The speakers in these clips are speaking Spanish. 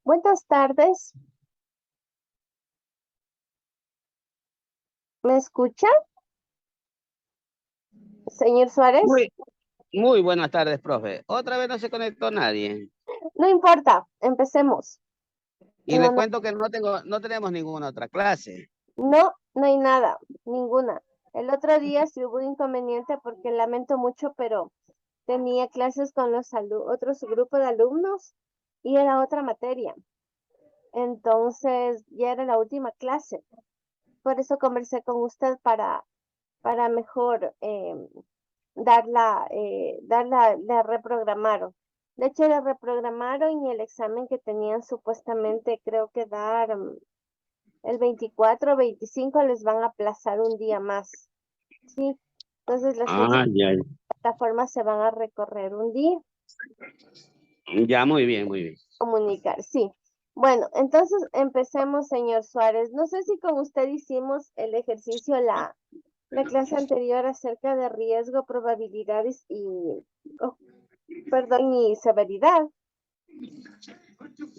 Buenas tardes. ¿Me escucha, señor Suárez? Muy buenas tardes, profe. Otra vez no se conectó nadie. No importa, empecemos. Y Tengo le no, cuento que no tenemos ninguna otra clase. no hay nada, ninguna. El otro día sí hubo inconveniente porque lamento mucho, pero tenía clases con los otros grupos de alumnos y era otra materia. Entonces ya era la última clase. Por eso conversé con usted para mejor la reprogramaron. De hecho, la reprogramaron y el examen que tenían supuestamente, creo que dar el 24 o 25 les van a aplazar un día más. Sí, entonces las clases Ah, ya, de plataforma se van a recorrer un día, ya, muy bien, muy bien. comunicar, sí. Bueno, entonces empecemos, señor Suárez. No sé si con usted hicimos el ejercicio la clase anterior acerca de riesgo, probabilidades oh, perdón, y severidad.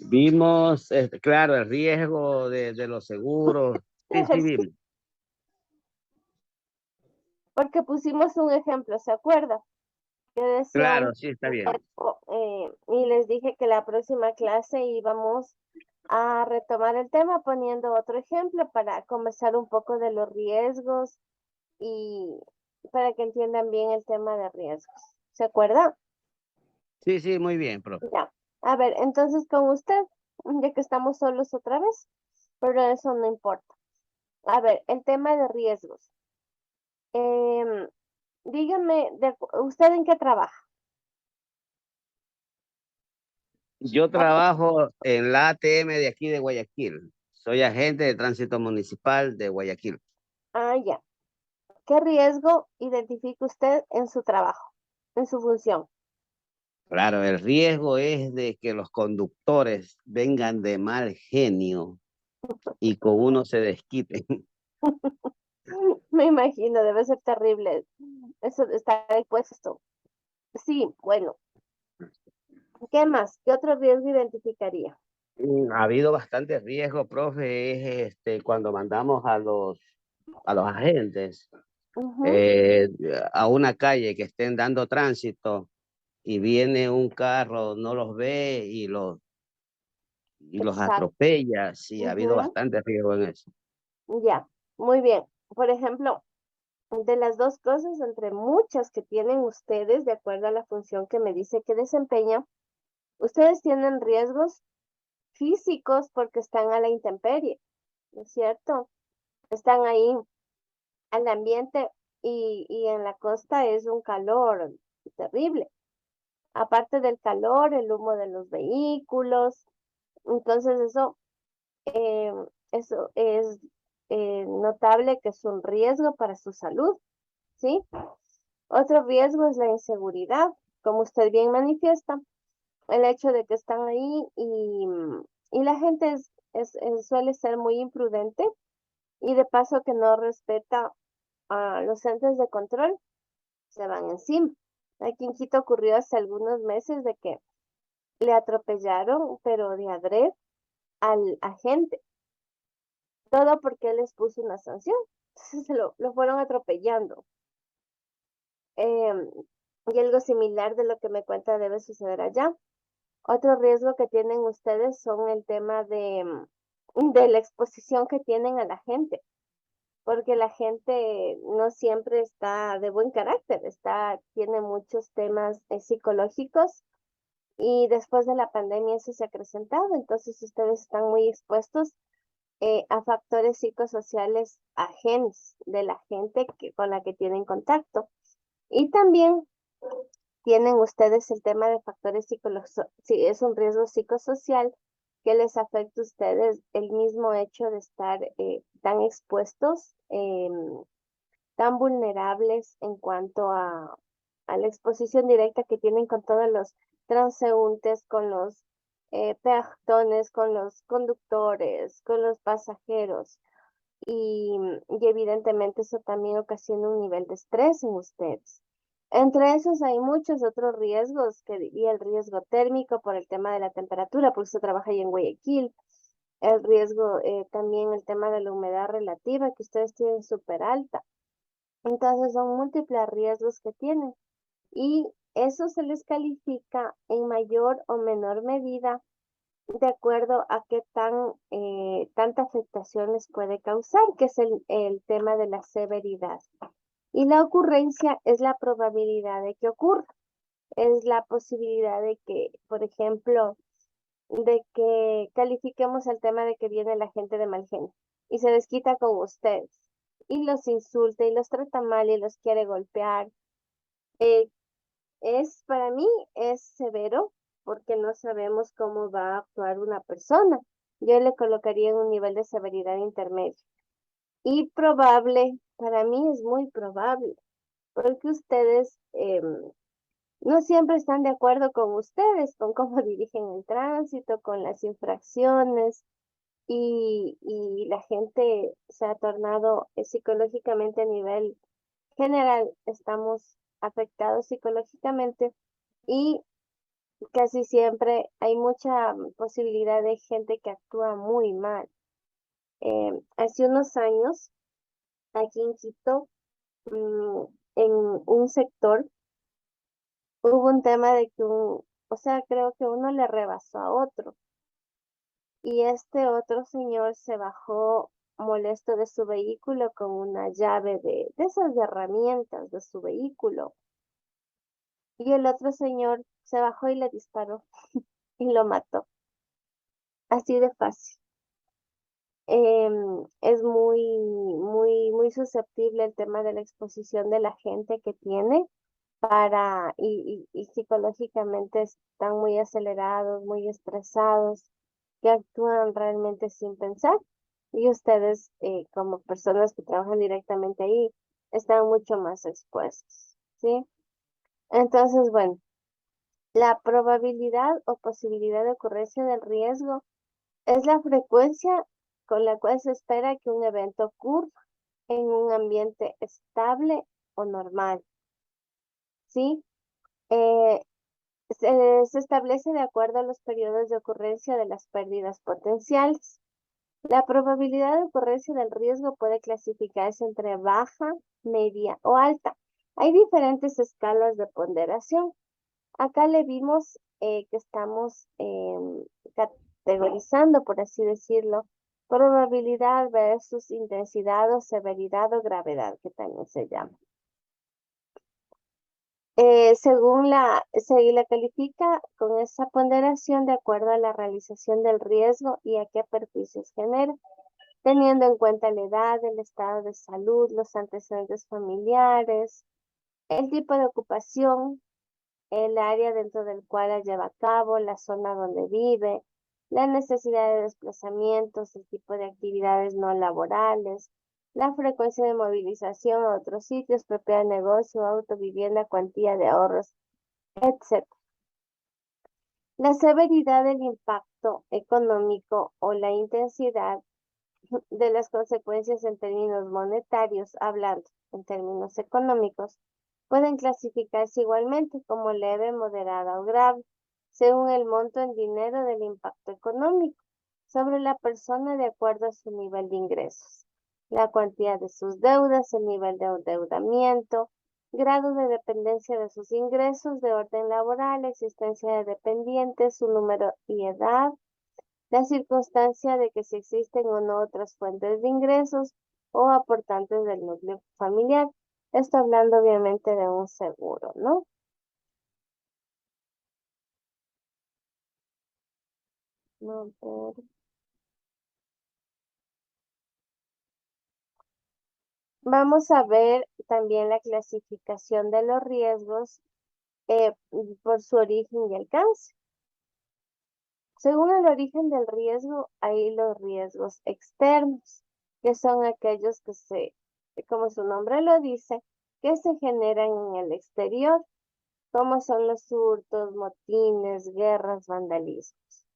Vimos, claro, el riesgo de los seguros. Sí, sí, Ejercicio, vimos. porque pusimos un ejemplo, ¿se acuerda? Que decía un Claro, sí, está bien. y les dije que la próxima clase íbamos a retomar el tema poniendo otro ejemplo para conversar un poco de los riesgos y para que entiendan bien el tema de riesgos. ¿Se acuerda? Sí, sí, muy bien, profe. Ya. A ver, entonces con usted, ya que estamos solos otra vez, pero eso no importa. A ver, el tema de riesgos. Em, dígame, ¿usted en qué trabaja? Yo trabajo en la ATM de aquí de Guayaquil. Soy agente de tránsito municipal de Guayaquil. Ah, ya. ¿Qué riesgo identifica usted en su trabajo, en su función? Claro, el riesgo es de que los conductores vengan de mal genio y con uno se desquiten. Me imagino, debe ser terrible. Eso de estar ahí puesto. Sí, bueno. ¿Qué más? ¿Qué otro riesgo identificaría? Ha habido bastante riesgo, profe, es cuando mandamos a los agentes Ujú, eh, a una calle que estén dando tránsito y viene un carro, no los ve y los exacto. atropella. Sí, ha habido Ujú, bastante riesgo en eso. ya, muy bien. Por ejemplo, de las dos cosas, entre muchas que tienen ustedes, de acuerdo a la función que me dice que desempeña, ustedes tienen riesgos físicos porque están a la intemperie, ¿no es cierto? Están ahí al ambiente y en la costa es un calor terrible. Aparte del calor, el humo de los vehículos, entonces eh, eso es notable que es un riesgo para su salud, ¿sí? Otro riesgo es la inseguridad, como usted bien manifiesta, el hecho de que están ahí y la gente suele ser muy imprudente y de paso que no respeta a los entes de control, se van encima. Aquí en Quito ocurrió hace algunos meses de que le atropellaron, pero de adrede al agente, todo porque él les puso una sanción. Entonces lo fueron atropellando. Em, y algo similar de lo que me cuenta debe suceder allá. Otro riesgo que tienen ustedes son el tema de la exposición que tienen a la gente, porque la gente no siempre está de buen carácter, tiene muchos temas psicológicos y después de la pandemia eso se ha acrecentado, entonces ustedes están muy expuestos a factores psicosociales ajenos de la gente con la que tienen contacto. Y también tienen ustedes el tema de factores psicológicos, si es un riesgo psicosocial que les afecta a ustedes el mismo hecho de estar tan expuestos, tan vulnerables en cuanto a la exposición directa que tienen con todos los transeúntes, con los peatones, con los conductores, con los pasajeros. Y evidentemente eso también ocasiona un nivel de estrés en ustedes. Entre esos hay muchos otros riesgos, que diría el riesgo térmico por el tema de la temperatura, porque usted trabaja ahí en Guayaquil, el riesgo también el tema de la humedad relativa que ustedes tienen súper alta. Entonces son múltiples riesgos que tienen y eso se les califica en mayor o menor medida de acuerdo a qué tanta afectación les puede causar, que es el tema de la severidad. Y la ocurrencia es la probabilidad de que ocurra, es la posibilidad de que, por ejemplo, de que califiquemos el tema de que viene la gente de mal genio y se desquita con ustedes y los insulta y los trata mal y los quiere golpear. Eh, para mí, es severo porque no sabemos cómo va a actuar una persona. Yo le colocaría en un nivel de severidad intermedio. Y probable, para mí es muy probable, porque ustedes no siempre están de acuerdo con ustedes, con cómo dirigen el tránsito, con las infracciones, y la gente se ha tornado psicológicamente a nivel general, estamos afectados psicológicamente y casi siempre hay mucha posibilidad de gente que actúa muy mal. Hace unos años, aquí en Quito, en un sector, hubo un tema de que o sea, creo que uno le rebasó a otro y este otro señor se bajó molesto de su vehículo con una llave de esas de herramientas de su vehículo y el otro señor se bajó y le disparó y lo mató. Así de fácil. Es muy susceptible el tema de la exposición de la gente que tiene y psicológicamente están muy acelerados, muy estresados, que actúan realmente sin pensar. Y ustedes, como personas que trabajan directamente ahí, están mucho más expuestos, ¿sí? Entonces, bueno, la probabilidad o posibilidad de ocurrencia del riesgo es la frecuencia con la cual se espera que un evento ocurra en un ambiente estable o normal, ¿sí? Eh, se establece de acuerdo a los periodos de ocurrencia de las pérdidas potenciales. La probabilidad de ocurrencia del riesgo puede clasificarse entre baja, media o alta. Hay diferentes escalas de ponderación. Acá le vimos que estamos categorizando, por así decirlo, Probabilidad versus intensidad o severidad o gravedad, que también se llama. Se la califica con esa ponderación de acuerdo a la realización del riesgo y a qué perjuicios genera, teniendo en cuenta la edad, el estado de salud, los antecedentes familiares, el tipo de ocupación, el área dentro del cual la lleva a cabo, la zona donde vive, la necesidad de desplazamientos, el tipo de actividades no laborales, la frecuencia de movilización a otros sitios, propiedad de negocio, auto, vivienda, cuantía de ahorros, etc. La severidad del impacto económico o la intensidad de las consecuencias en términos monetarios, hablando en términos económicos, pueden clasificarse igualmente como leve, moderada o grave, según el monto en dinero del impacto económico sobre la persona de acuerdo a su nivel de ingresos, la cuantía de sus deudas, el nivel de endeudamiento, grado de dependencia de sus ingresos de orden laboral, existencia de dependientes, su número y edad, la circunstancia de que si existen o no otras fuentes de ingresos o aportantes del núcleo familiar. Esto hablando obviamente de un seguro, ¿no? No, vamos a ver también la clasificación de los riesgos por su origen y alcance. Según el origen del riesgo, hay los riesgos externos, que son aquellos como su nombre lo dice, que se generan en el exterior, como son los hurtos, motines, guerras, vandalismos.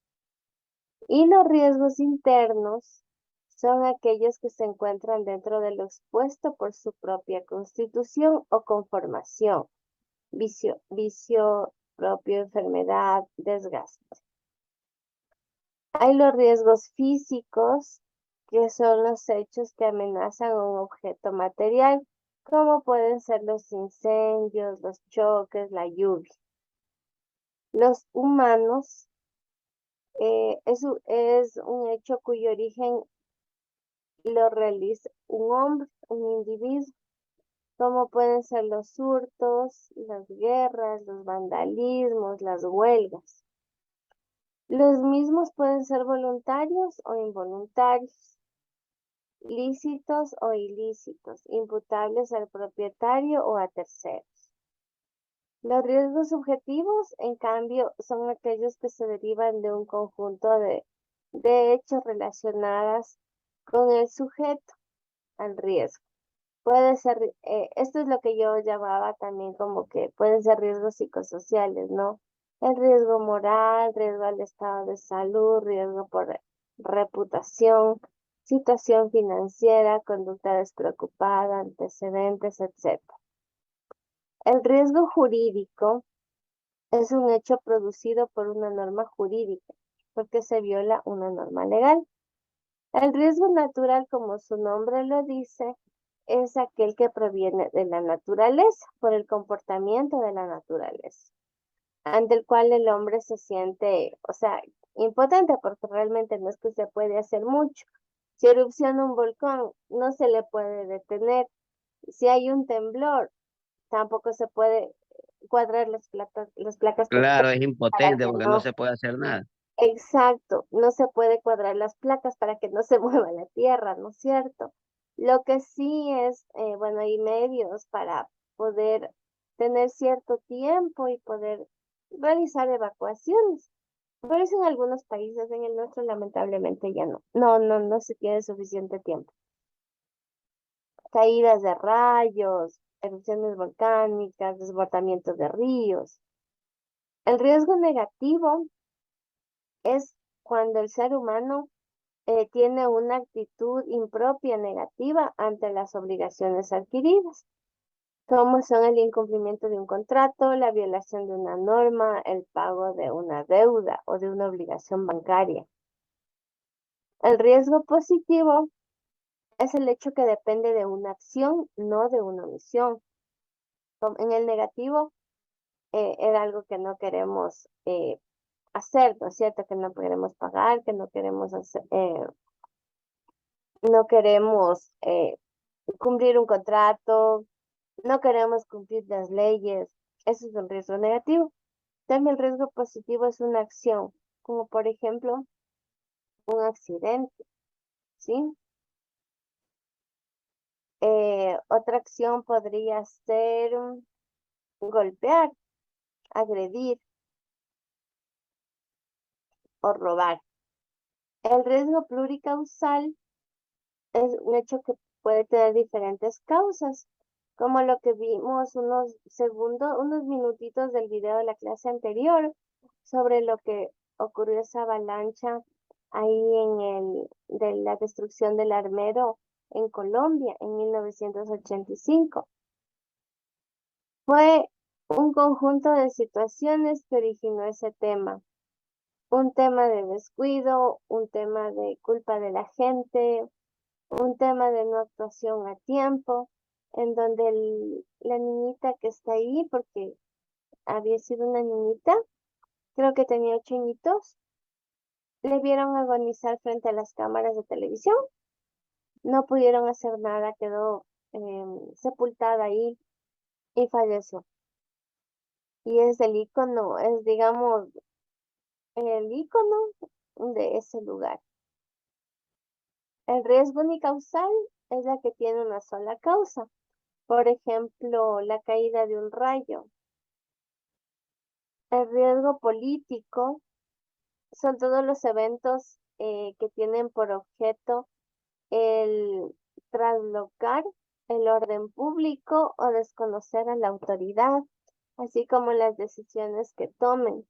Y los riesgos internos son aquellos que se encuentran dentro de lo expuesto por su propia constitución o conformación, vicio propio, enfermedad, desgaste. Hay los riesgos físicos, que son los hechos que amenazan a un objeto material, como pueden ser los incendios, los choques, la lluvia. Los humanos es un hecho cuyo origen lo realiza un hombre, un individuo, como pueden ser los hurtos, las guerras, los vandalismos, las huelgas. Los mismos pueden ser voluntarios o involuntarios, lícitos o ilícitos, imputables al propietario o a terceros. Los riesgos subjetivos, en cambio, son aquellos que se derivan de un conjunto de hechos relacionados con el sujeto al riesgo. Puede ser, esto es lo que yo llamaba también como que pueden ser riesgos psicosociales, ¿no? El riesgo moral, riesgo al estado de salud, riesgo por reputación, situación financiera, conducta despreocupada, antecedentes, etc. El riesgo jurídico es un hecho producido por una norma jurídica, porque se viola una norma legal. El riesgo natural, como su nombre lo dice, es aquel que proviene de la naturaleza, por el comportamiento de la naturaleza, ante el cual el hombre se siente, o sea, impotente, porque realmente no es que se puede hacer mucho. Si erupciona un volcán, no se le puede detener. Si hay un temblor, tampoco se puede cuadrar las placas Claro, es para impotente que porque no no. se puede hacer nada. Exacto, no se puede cuadrar las placas para que no se mueva la tierra, ¿no es cierto? Lo que sí es, bueno, hay medios para poder tener cierto tiempo y poder realizar evacuaciones. Por eso en algunos países, en el nuestro lamentablemente ya no. No se tiene suficiente tiempo. Caídas de rayos, erupciones volcánicas, desbordamientos de ríos. El riesgo negativo es cuando el ser humano tiene una actitud impropia negativa ante las obligaciones adquiridas, como son el incumplimiento de un contrato, la violación de una norma, el pago de una deuda o de una obligación bancaria. El riesgo positivo es el hecho que depende de una acción, no de una omisión. En el negativo, era algo que no queremos hacer, ¿no es cierto? Que no queremos pagar, que no queremos hacer, no queremos cumplir un contrato, no queremos cumplir las leyes. Eso es un riesgo negativo. También el riesgo positivo es una acción, como por ejemplo un accidente, ¿sí? Otra acción podría ser golpear, agredir o robar. El riesgo pluricausal es un hecho que puede tener diferentes causas, como lo que vimos unos segundos, unos minutitos del video de la clase anterior sobre lo que ocurrió esa avalancha ahí de la destrucción del Armero en Colombia en 1985. Fue un conjunto de situaciones que originó ese tema. Un tema de descuido, un tema de culpa de la gente, un tema de no actuación a tiempo, en donde la niñita que está ahí, porque había sido una niñita, creo que tenía 8 añitos, le vieron agonizar frente a las cámaras de televisión, no pudieron hacer nada, quedó sepultada ahí y falleció. Y es el icono, es digamos el icono de ese lugar. El riesgo unicausal es la que tiene una sola causa. Por ejemplo, la caída de un rayo. El riesgo político son todos los eventos que tienen por objeto el traslocar el orden público o desconocer a la autoridad, así como las decisiones que tomen,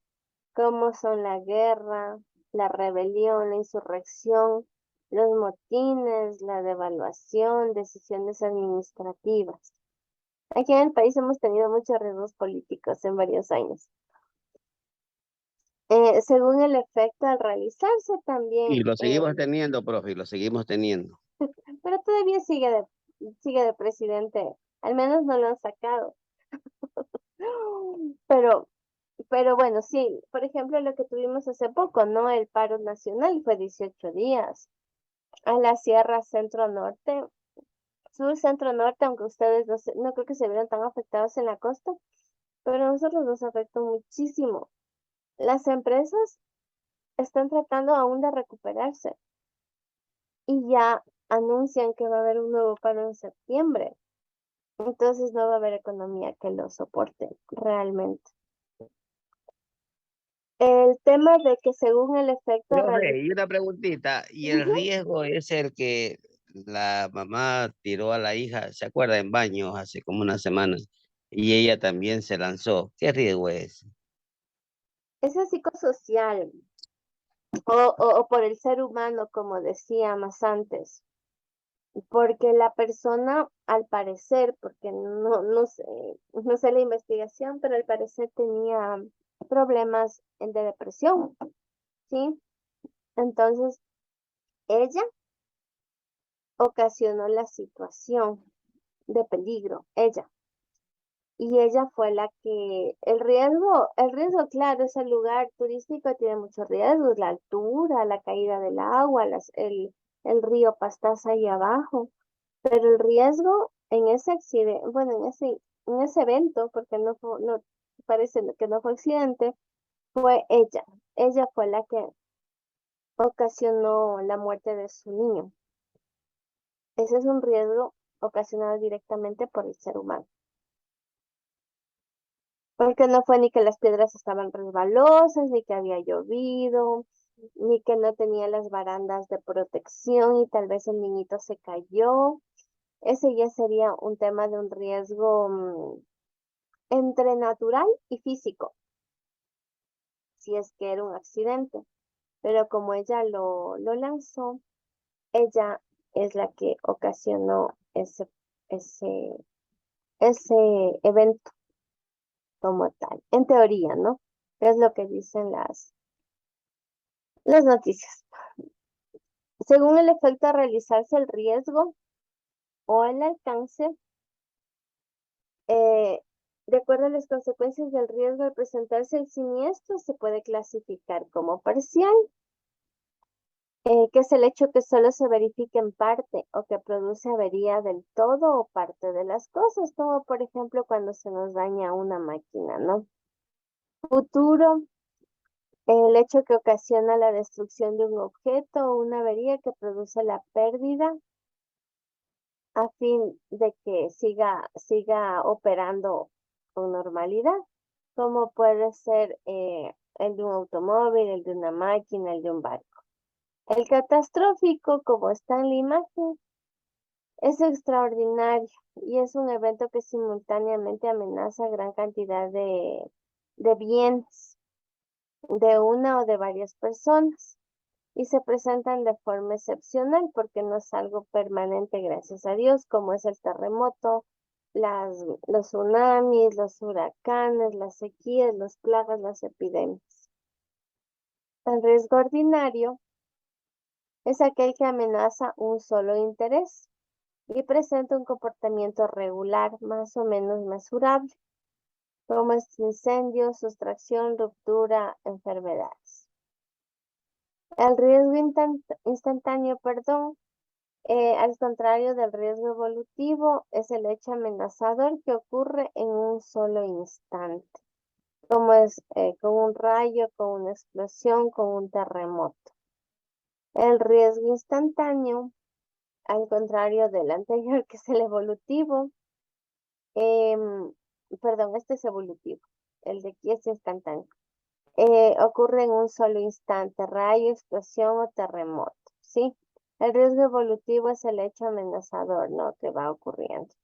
como son la guerra, la rebelión, la insurrección, los motines, la devaluación, decisiones administrativas. Aquí en el país hemos tenido muchos riesgos políticos en varios años. Según el efecto al realizarse también, Y lo seguimos teniendo, profe, y lo seguimos teniendo. pero todavía sigue de presidente, al menos no lo han sacado. Pero, pero bueno, sí, por ejemplo, lo que tuvimos hace poco, ¿no? El paro nacional fue 18 días. A la Sierra Centro-Norte, Sur Centro-Norte, aunque ustedes no creo que se vieron tan afectados en la costa, pero a nosotros nos afectó muchísimo. Las empresas están tratando aún de recuperarse y ya anuncian que va a haber un nuevo paro en septiembre. Entonces no va a haber economía que lo soporte realmente. El tema de que según el efecto Profe, realiza, y una preguntita, ¿y el riesgo es el que la mamá tiró a la hija, se acuerda, en baños hace como una semana, y ella también se lanzó? ¿Qué riesgo es? ese psicosocial o por el ser humano, como decía más antes, porque la persona, al parecer, porque no sé la investigación, pero al parecer tenía problemas de depresión, ¿sí? Entonces, ella ocasionó la situación de peligro, ella. Y ella fue la que, el riesgo, claro, ese lugar turístico tiene muchos riesgos, la altura, la caída del agua, el río Pastaza ahí abajo, pero el riesgo en ese accidente, bueno, en ese evento, porque no, parece que no fue accidente, fue ella. Ella fue la que ocasionó la muerte de su niño. Ese es un riesgo ocasionado directamente por el ser humano. Porque no fue ni que las piedras estaban resbalosas, ni que había llovido, ni que no tenía las barandas de protección y tal vez el niñito se cayó. Ese ya sería un tema de un riesgo entre natural y físico, si es que era un accidente. Pero como ella lo lanzó, ella es la que ocasionó ese, ese evento como tal. En teoría, ¿no? Es lo que dicen las noticias. Según el efecto a realizarse el riesgo o el alcance, eh, de acuerdo a las consecuencias del riesgo al presentarse el siniestro, se puede clasificar como parcial, que es el hecho que solo se verifique en parte o que produce avería del todo o parte de las cosas, como por ejemplo cuando se nos daña una máquina, ¿no? Futuro, el hecho que ocasiona la destrucción de un objeto o una avería que produce la pérdida a fin de que siga operando con normalidad, como puede ser el de un automóvil, el de una máquina, el de un barco. El catastrófico, como está en la imagen, es extraordinario y es un evento que simultáneamente amenaza gran cantidad de bienes de una o de varias personas y se presentan de forma excepcional porque no es algo permanente, gracias a Dios, como es el terremoto, los tsunamis, los huracanes, las sequías, las plagas, las epidemias. El riesgo ordinario es aquel que amenaza un solo interés y presenta un comportamiento regular, más o menos mesurable, como es incendio, sustracción, ruptura, enfermedades. El riesgo instantáneo, perdón, al contrario del riesgo evolutivo, es el hecho amenazador que ocurre en un solo instante, como es con un rayo, con una explosión, con un terremoto. El riesgo instantáneo, al contrario del anterior, que es el evolutivo, em, perdón, este es evolutivo, el de aquí es instantáneo. Ocurre en un solo instante, rayo, explosión o terremoto, ¿sí? El riesgo evolutivo es el hecho amenazador, ¿no? Que va ocurriendo.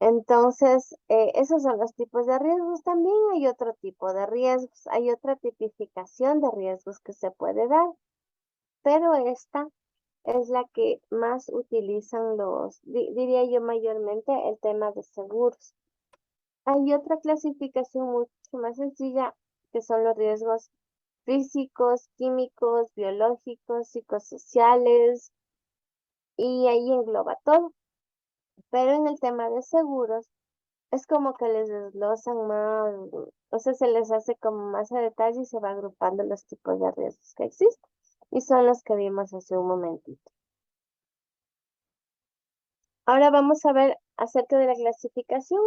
Entonces, esos son los tipos de riesgos. También hay otro tipo de riesgos, hay otra tipificación de riesgos que se puede dar, pero esta es la que más utilizan diría yo mayormente, el tema de seguros. Hay otra clasificación mucho más sencilla que son los riesgos físicos, químicos, biológicos, psicosociales y ahí engloba todo. Pero en el tema de seguros es como que les desglosan más, o sea, se les hace como más a detalle y se va agrupando los tipos de riesgos que existen. Y son los que vimos hace un momentito. Ahora vamos a ver acerca de la clasificación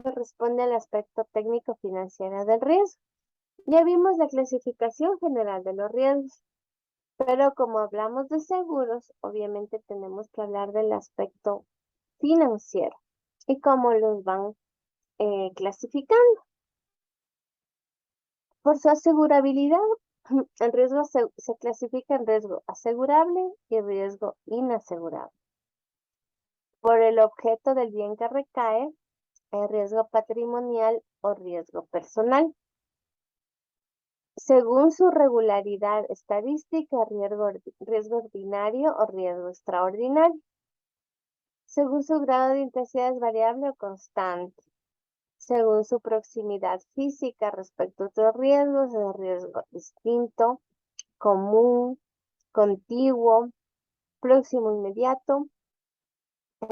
que responde al aspecto técnico financiero del riesgo. Ya vimos la clasificación general de los riesgos, pero como hablamos de seguros, obviamente tenemos que hablar del aspecto financiero y cómo los van clasificando. Por su asegurabilidad, el riesgo se clasifica en riesgo asegurable y riesgo inasegurable. Por el objeto del bien que recae, el riesgo patrimonial o riesgo personal. Según su regularidad estadística, riesgo ordinario o riesgo extraordinario. Según su grado de intensidad es variable o constante. Según su proximidad física respecto a otros riesgos, es riesgo distinto, común, contiguo, próximo inmediato.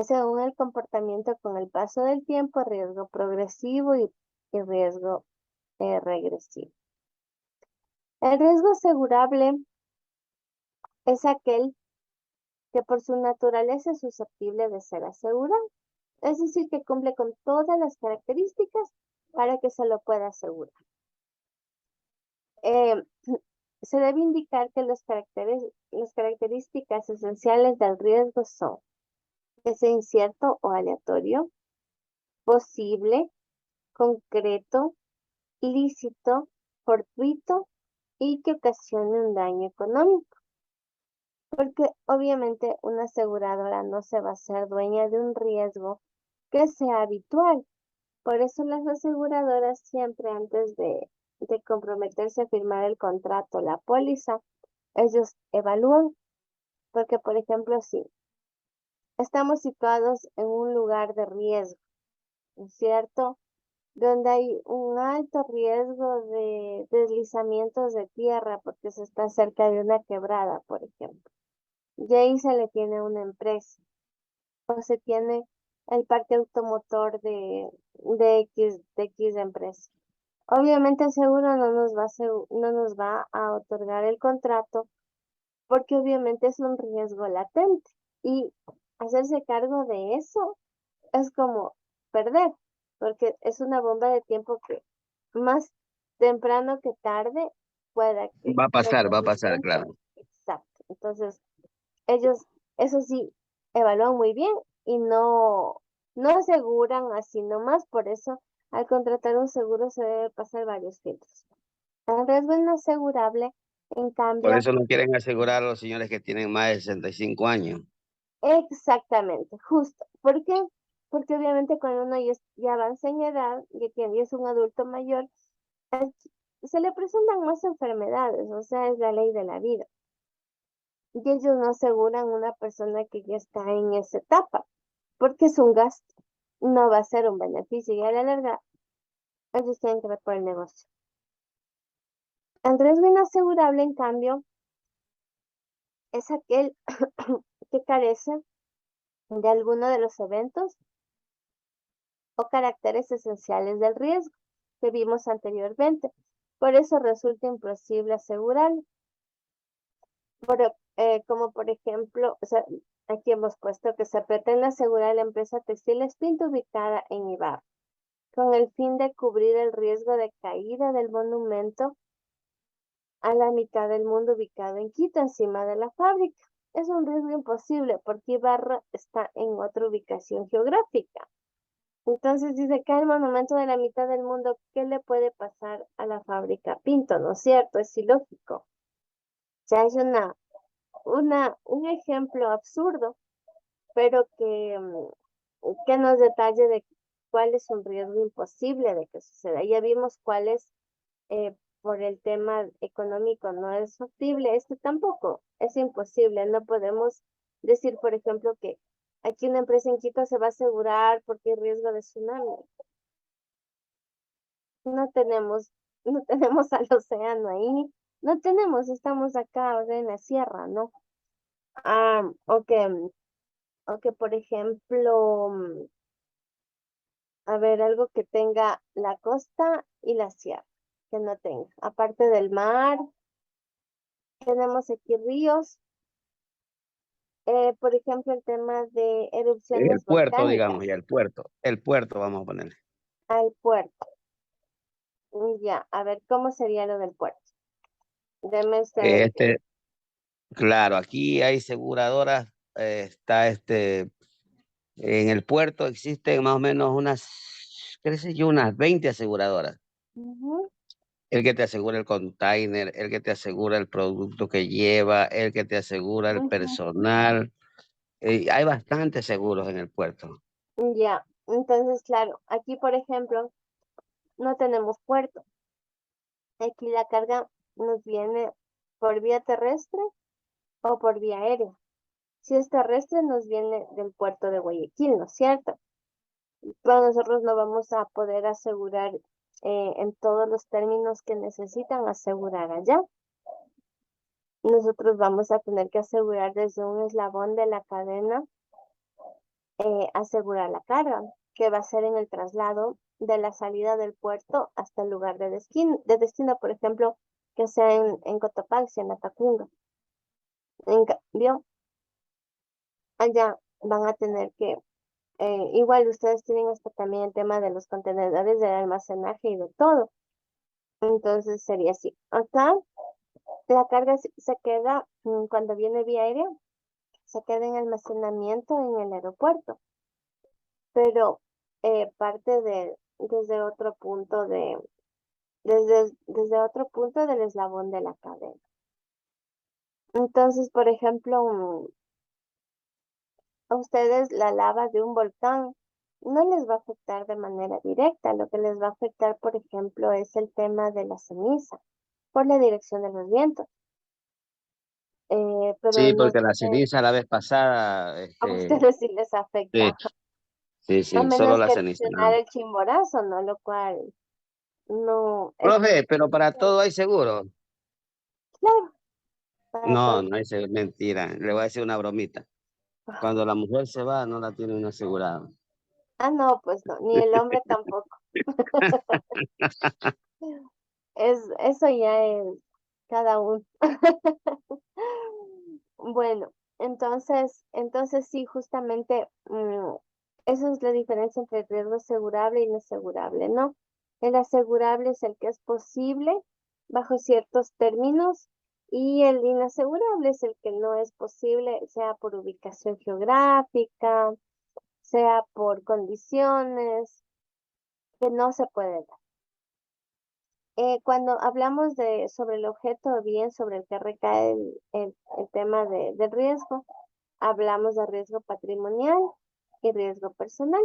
Según el comportamiento con el paso del tiempo, riesgo progresivo y riesgo regresivo. El riesgo asegurable es aquel que por su naturaleza es susceptible de ser asegurado. Es decir, que cumple con todas las características para que se lo pueda asegurar. Eh, se debe indicar que las características esenciales del riesgo son que sea incierto o aleatorio, posible, concreto, lícito, fortuito y que ocasione un daño económico. Porque obviamente una aseguradora no se va a hacer dueña de un riesgo que sea habitual. Por eso las aseguradoras siempre antes de comprometerse a firmar el contrato, la póliza, ellos evalúan, porque por ejemplo, si estamos situados en un lugar de riesgo, ¿no es cierto? Donde hay un alto riesgo de deslizamientos de tierra porque se está cerca de una quebrada, por ejemplo. Y ahí se le tiene a una empresa o se tiene el parque automotor de X empresa. Obviamente el seguro no nos va a otorgar el contrato porque obviamente es un riesgo latente y hacerse cargo de eso es como perder, porque es una bomba de tiempo que más temprano que tarde pueda que nos Va a pasar, resulte. claro. Exacto. Entonces, ellos, eso sí, evalúan muy bien y no aseguran así nomás, por eso al contratar un seguro se debe pasar varios filtros. El riesgo inasegurable, en Por cambio, eso no quieren asegurar a los señores que tienen más de 65 años. exactamente, justo. ¿Por qué? Porque obviamente cuando uno ya avanza en edad y es un adulto mayor, eh, se le presentan más enfermedades, o sea, es la ley de la vida. Y ellos no aseguran una persona que ya está en esa etapa, porque es un gasto, no va a ser un beneficio y a la larga ellos tienen que ver por el negocio. El riesgo inasegurable, en cambio, es aquel que carece de alguno de los eventos o caracteres esenciales del riesgo que vimos anteriormente. Por eso resulta imposible asegurarlo. Como por ejemplo, o sea, aquí hemos puesto que se pretende asegurar la empresa Textiles Pinto ubicada en Ibarra, con el fin de cubrir el riesgo de caída del monumento a la mitad del mundo ubicado en Quito, encima de la fábrica. Es un riesgo imposible porque Ibarra está en otra ubicación geográfica. Entonces dice que el monumento de la mitad del mundo, ¿qué le puede pasar a la fábrica Pinto? ¿No es cierto? Es ilógico. O sea, es un ejemplo absurdo, pero que nos detalle de cuál es un riesgo imposible de que suceda. Ya vimos cuál es, por el tema económico no es factible, este tampoco, es imposible. No podemos decir, por ejemplo, que aquí una empresa en Quito se va a asegurar porque hay riesgo de tsunami. No tenemos, no tenemos al océano ahí, no tenemos, estamos acá, o sea, en la sierra, ¿no? O que por ejemplo, a ver, algo que tenga la costa y la sierra, que no tenga. Aparte del mar, tenemos aquí ríos, por ejemplo, el tema de El erupciones puerto, volcánicas digamos, ya el puerto vamos a ponerle. al puerto. Ya, a ver, ¿cómo sería lo del puerto? Deme usted. Este, claro, aquí hay aseguradoras, está en el puerto existen más o menos qué sé yo, unas 20 aseguradoras. Ujú, El que te asegura el container, el que te asegura el producto que lleva, el que te asegura el ujú. personal. Hay bastantes seguros en el puerto. Ya, entonces, claro, aquí, por ejemplo, no tenemos puerto. Aquí la carga nos viene por vía terrestre o por vía aérea. Si es terrestre, nos viene del puerto de Guayaquil, ¿no es cierto? Pero nosotros no vamos a poder asegurar en todos los términos que necesitan asegurar allá. Nosotros vamos a tener que asegurar desde un eslabón de la cadena, asegurar la carga, que va a ser en el traslado de la salida del puerto hasta el lugar de destino, por ejemplo, que sea en Cotopaxi, en Latacunga. En cambio, allá van a tener que, igual ustedes tienen hasta también el tema de los contenedores de almacenaje y de todo. Entonces sería así. Acá la carga se queda, cuando viene vía aérea, se queda en almacenamiento en el aeropuerto, pero parte desde otro punto del eslabón de la cadena. Entonces, por ejemplo, a ustedes la lava de un volcán no les va a afectar de manera directa. Lo que les va a afectar, por ejemplo, es el tema de la ceniza por la dirección de los vientos. Pero Sí, no porque la sé, ceniza la vez pasada, a ustedes sí les sí, afecta, sí, a sí, solo menos la que ceniza, nada erupcionara más. el Chimborazo, ¿no? Lo cual no es Profe, pero para todo hay seguro. claro para No, todo. no es mentira. Le voy a decir una bromita. Cuando la mujer se va, no la tiene una asegurada. Ah, no, pues no, ni el hombre tampoco. Eso ya es cada uno. Bueno, entonces sí, justamente eso es la diferencia entre el riesgo asegurable y inasegurable, ¿no? El asegurable es el que es posible bajo ciertos términos y el inasegurable es el que no es posible, sea por ubicación geográfica, sea por condiciones que no se puede dar. Cuando hablamos sobre el objeto o bien sobre el que recae el tema del riesgo, hablamos de riesgo patrimonial y riesgo personal.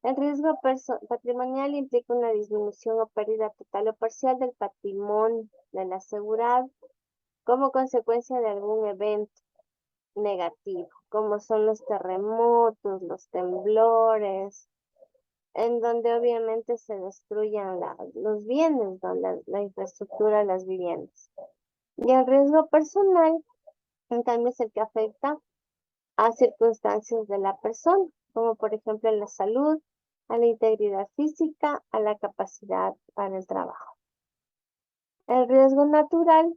El riesgo patrimonial implica una disminución o pérdida total o parcial del patrimonio del asegurado como consecuencia de algún evento negativo, como son los terremotos, los temblores, en donde obviamente se destruyan los bienes, ¿no? La infraestructura de las viviendas. Y el riesgo personal, en cambio, es el que afecta a circunstancias de la persona, como por ejemplo la salud, a la integridad física, a la capacidad para el trabajo. El riesgo natural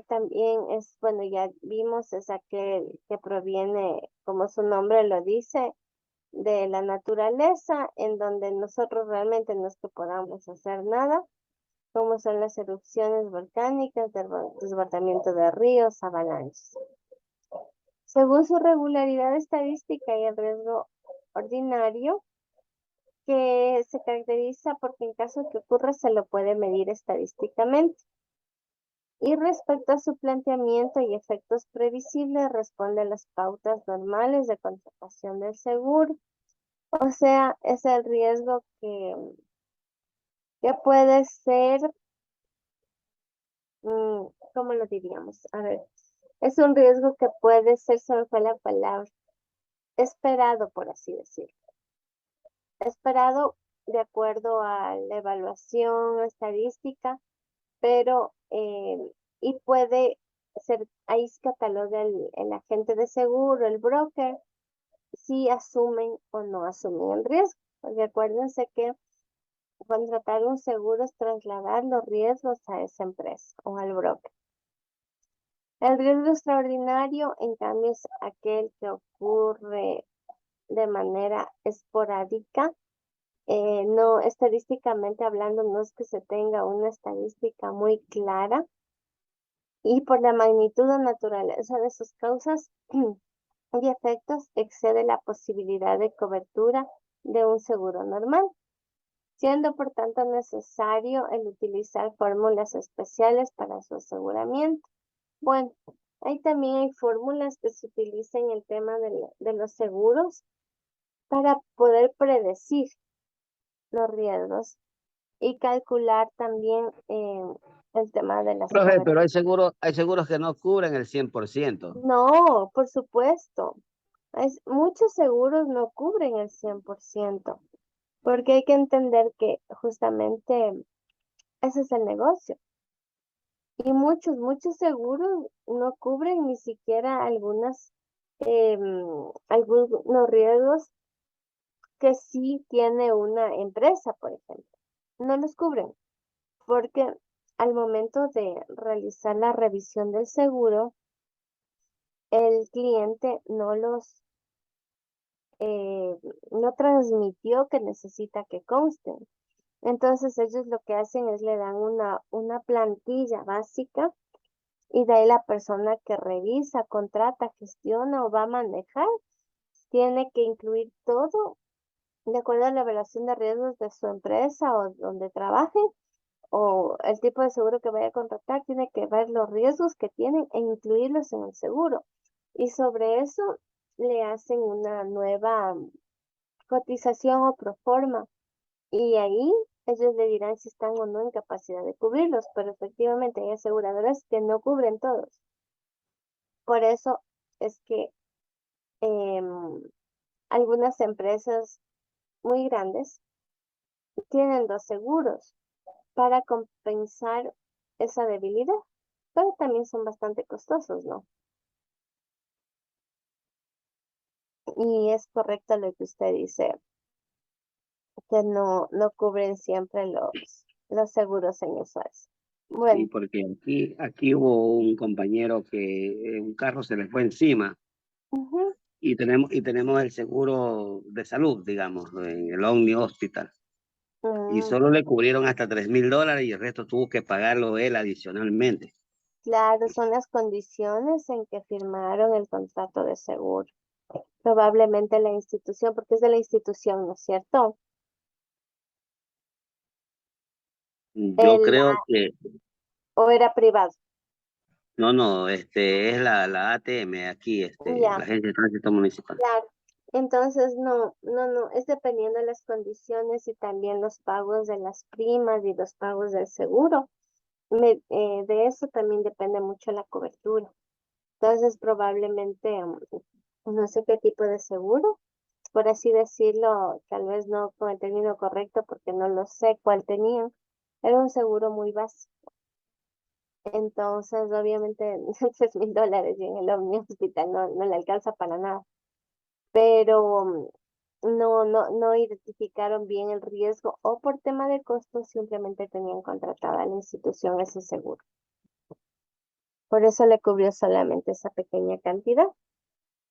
también es, bueno, ya vimos, es aquel que proviene, como su nombre lo dice, de la naturaleza, en donde nosotros realmente no es que podamos hacer nada, como son las erupciones volcánicas, desbordamiento de ríos, avalanchas. Según su regularidad estadística y el riesgo ordinario, que se caracteriza porque en caso de que ocurra se lo puede medir estadísticamente. Y respecto a su planteamiento y efectos previsibles, responde a las pautas normales de contratación del seguro. O sea, es el riesgo que puede ser, ¿cómo lo diríamos? A ver, es un riesgo que puede ser, se me fue la palabra, esperado, por así decirlo. Esperado de acuerdo a la evaluación estadística, pero y puede ser, ahí se cataloga el agente de seguro, el broker, si asumen o no asumen el riesgo. Porque acuérdense que contratar un seguro es trasladar los riesgos a esa empresa o al broker. El riesgo extraordinario, en cambio, es aquel que ocurre de manera esporádica. No, estadísticamente hablando, no es que se tenga una estadística muy clara y por la magnitud o naturaleza de sus causas y efectos excede la posibilidad de cobertura de un seguro normal, siendo por tanto necesario el utilizar fórmulas especiales para su aseguramiento. Bueno, ahí también hay fórmulas que se utilizan en el tema de los seguros para poder predecir los riesgos y calcular también el tema de las Profe, pero coberturas. hay seguros que no cubren el 100%. No, por supuesto. Muchos seguros no cubren el 100%, porque hay que entender que justamente ese es el negocio. Y muchos seguros no cubren ni siquiera algunos riesgos que sí tiene una empresa, por ejemplo. No los cubren, porque al momento de realizar la revisión del seguro, el cliente eh, no transmitió que necesita que consten. Entonces ellos lo que hacen es le dan una plantilla básica y de ahí la persona que revisa, contrata, gestiona o va a manejar, tiene que incluir todo de acuerdo a la evaluación de riesgos de su empresa o donde trabaje o el tipo de seguro que vaya a contratar, tiene que ver los riesgos que tienen e incluirlos en el seguro. Y sobre eso le hacen una nueva cotización o proforma. Y ahí ellos le dirán si están o no en capacidad de cubrirlos, pero efectivamente hay aseguradoras que no cubren todos. Por eso es que em, algunas empresas muy grandes tienen dos seguros para compensar esa debilidad, pero también son bastante costosos, ¿no? Y es correcto lo que usted dice, que no cubren siempre los seguros en eso. Sí, Bueno, porque aquí hubo un compañero que un carro se le fue encima ujú, y tenemos el seguro de salud, digamos, en el Omni Hospital. Y mm, solo le cubrieron hasta $3,000 y el resto tuvo que pagarlo él adicionalmente. claro, son las condiciones en que firmaron el contrato de seguro. Probablemente la institución, porque es de la institución, ¿no es cierto? Yo El, creo que, o era privado. no, no, es la ATM aquí, la Ya, Agencia de Tránsito Municipal. claro. Entonces, no, es dependiendo de las condiciones y también los pagos de las primas y los pagos del seguro. De eso también depende mucho la cobertura. Entonces, probablemente, no sé qué tipo de seguro, por así decirlo, tal vez no con el término correcto porque no lo sé cuál tenían. Era un seguro muy básico. Entonces, obviamente, $3,000 y en el Omni Hospital no le alcanza para nada. Pero no identificaron bien el riesgo o por tema de costos simplemente tenían contratada a la institución ese seguro. Por eso le cubrió solamente esa pequeña cantidad.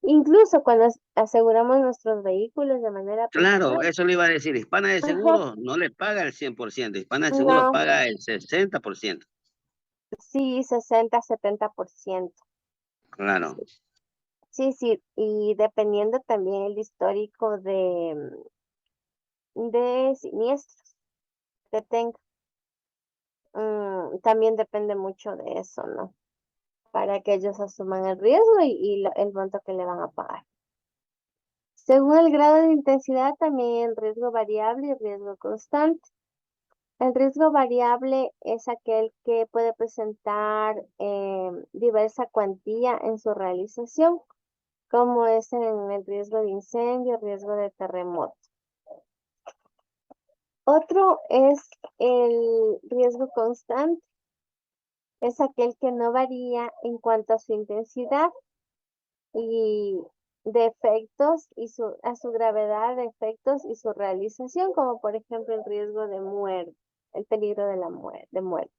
Incluso cuando aseguramos nuestros vehículos de manera Claro, personal. eso le iba a decir. Hispana de Ajá, Seguros no le paga el 100%, Hispana de Seguros no, paga el 60%. sí, 60-70%. Claro. Sí, sí, y dependiendo también el histórico de siniestros que tenga. También depende mucho de eso, ¿no? Para que ellos asuman el riesgo y el monto que le van a pagar. Según el grado de intensidad, también el riesgo variable y riesgo constante. El riesgo variable es aquel que puede presentar diversa cuantía en su realización, como es en el riesgo de incendio, riesgo de terremoto. Otro es el riesgo constante, es aquel que no varía en cuanto a su intensidad y de efectos a su gravedad de efectos y su realización, como por ejemplo el riesgo de muerte, el peligro de de muerte.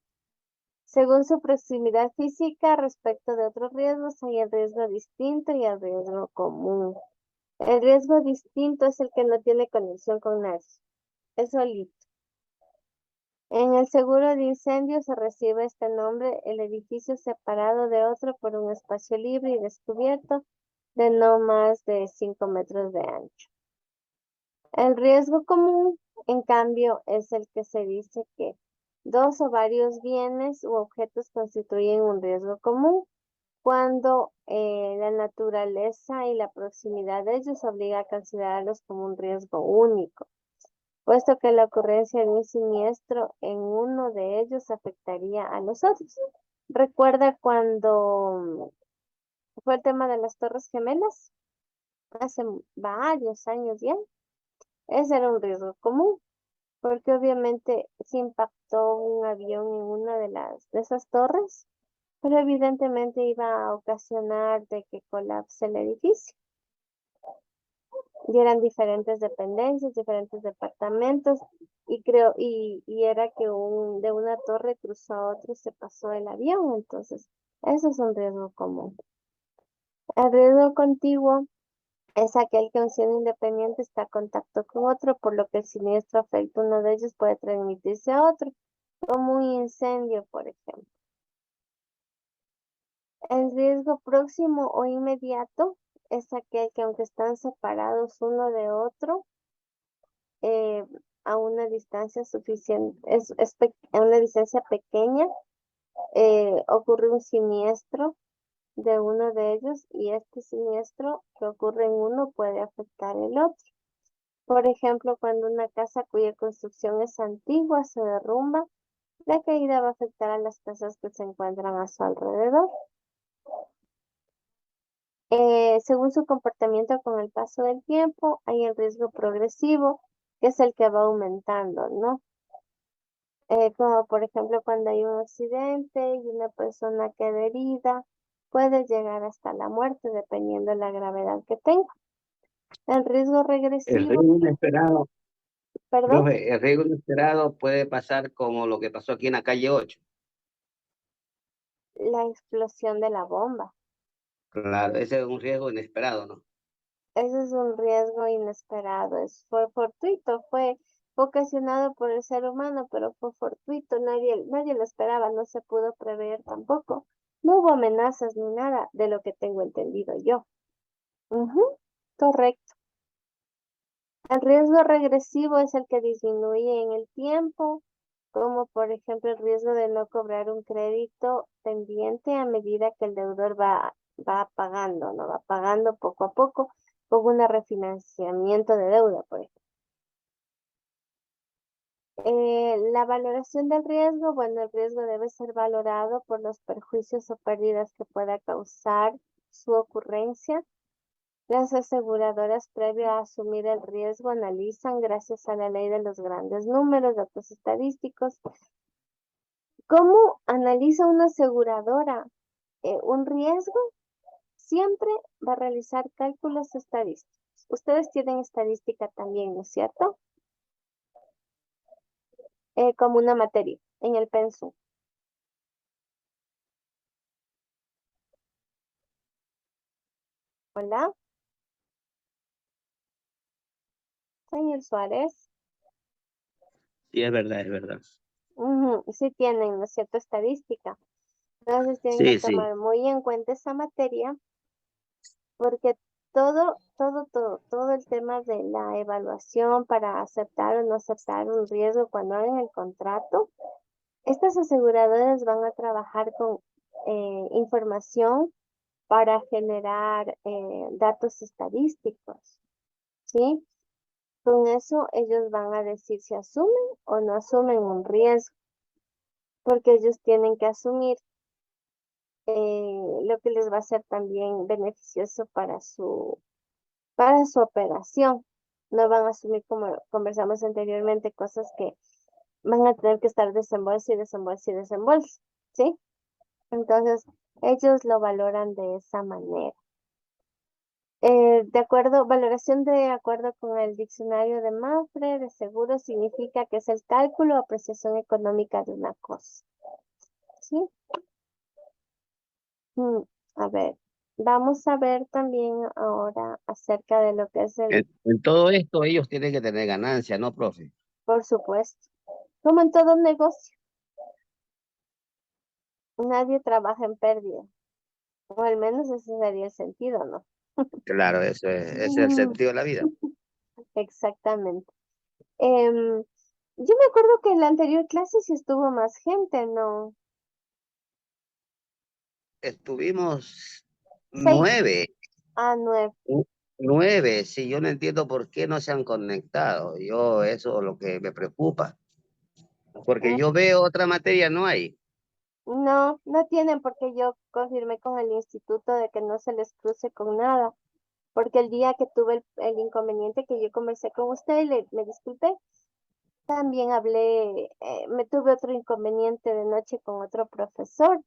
Según su proximidad física respecto de otros riesgos, hay el riesgo distinto y el riesgo común. El riesgo distinto es el que no tiene conexión con nadie, es solito. En el seguro de incendio se recibe este nombre el edificio separado de otro por un espacio libre y descubierto de no más de 5 metros de ancho. El riesgo común, en cambio, es el que se dice que dos o varios bienes u objetos constituyen un riesgo común cuando la naturaleza y la proximidad de ellos obliga a considerarlos como un riesgo único, puesto que la ocurrencia de un siniestro en uno de ellos afectaría a los otros. ¿Recuerda cuando fue el tema de las Torres Gemelas? Hace varios años ya. Ese era un riesgo común, porque obviamente si impactó un avión en una de esas torres, pero evidentemente iba a ocasionar de que colapse el edificio. Y eran diferentes dependencias, diferentes departamentos, y era que de una torre cruzó a otra y se pasó el avión, entonces, eso es un riesgo común. El riesgo contiguo es aquel que un siendo independiente está en contacto con otro, por lo que el siniestro afecta a uno de ellos puede transmitirse a otro, como un incendio, por ejemplo. El riesgo próximo o inmediato es aquel que aunque están separados uno de otro, eh, a una distancia suficiente, a una distancia pequeña, ocurre un siniestro de uno de ellos y este siniestro que ocurre en uno puede afectar el otro. Por ejemplo, cuando una casa cuya construcción es antigua se derrumba, la caída va a afectar a las casas que se encuentran a su alrededor. Según su comportamiento con el paso del tiempo, hay el riesgo progresivo, que es el que va aumentando, ¿no? Como por ejemplo cuando hay un accidente y una persona queda herida, puede llegar hasta la muerte dependiendo de la gravedad que tenga. El riesgo El regresivo, riesgo inesperado, perdón, profe, el riesgo inesperado puede pasar como lo que pasó aquí en la calle 8. la explosión de la bomba. Claro, ese es un riesgo inesperado, ¿no? Ese es un riesgo inesperado, fue fortuito, fue ocasionado por el ser humano, pero fue fortuito, nadie lo esperaba, no se pudo prever tampoco. No hubo amenazas ni nada de lo que tengo entendido yo. Ujú, correcto. El riesgo regresivo es el que disminuye en el tiempo, como por ejemplo el riesgo de no cobrar un crédito pendiente a medida que el deudor va pagando, ¿no? Va pagando poco a poco con un refinanciamiento de deuda, por ejemplo. La valoración del riesgo, bueno, el riesgo debe ser valorado por los perjuicios o pérdidas que pueda causar su ocurrencia. Las aseguradoras, previo a asumir el riesgo, analizan, gracias a la ley de los grandes números, datos estadísticos. ¿Cómo analiza una aseguradora un riesgo? Siempre va a realizar cálculos estadísticos. Ustedes tienen estadística también, ¿no es cierto? Como una materia en el pensum. Hola, señor Suárez. Sí, es verdad, es verdad. Ujú, sí tienen, ¿no es cierto?, estadística. Entonces tienen que Sí, sí. tomar muy en cuenta esa materia porque todo el tema de la evaluación para aceptar o no aceptar un riesgo cuando hagan el contrato, estas aseguradoras van a trabajar con información para generar datos estadísticos, ¿sí? Con eso ellos van a decir si asumen o no asumen un riesgo, porque ellos tienen que asumir lo que les va a ser también beneficioso para su operación. No van a asumir, como conversamos anteriormente, cosas que van a tener que estar desembolso y desembolso y desembolso, ¿sí? Entonces, ellos lo valoran de esa manera. Valoración de acuerdo con el diccionario de Mafre de seguro significa que es el cálculo o apreciación económica de una cosa, ¿sí? Mm, a ver, vamos a ver también ahora acerca de lo que es En todo esto ellos tienen que tener ganancia, ¿no, profe? por supuesto, como en todo negocio, nadie trabaja en pérdida, o al menos ese sería el sentido, ¿no? Claro, ese es el Mm, sentido de la vida. exactamente. Yo me acuerdo que en la anterior clase sí estuvo más gente, ¿no? Estuvimos 6 9, a 9. 9, sí, yo no entiendo por qué no se han conectado. Yo, eso es lo que me preocupa, porque yo veo otra materia, no hay. No, no tienen porque yo confirmé con el instituto de que no se les cruce con nada, porque el día que tuve el inconveniente que yo conversé con usted, me disculpé, también hablé, me tuve otro inconveniente de noche con otro profesor,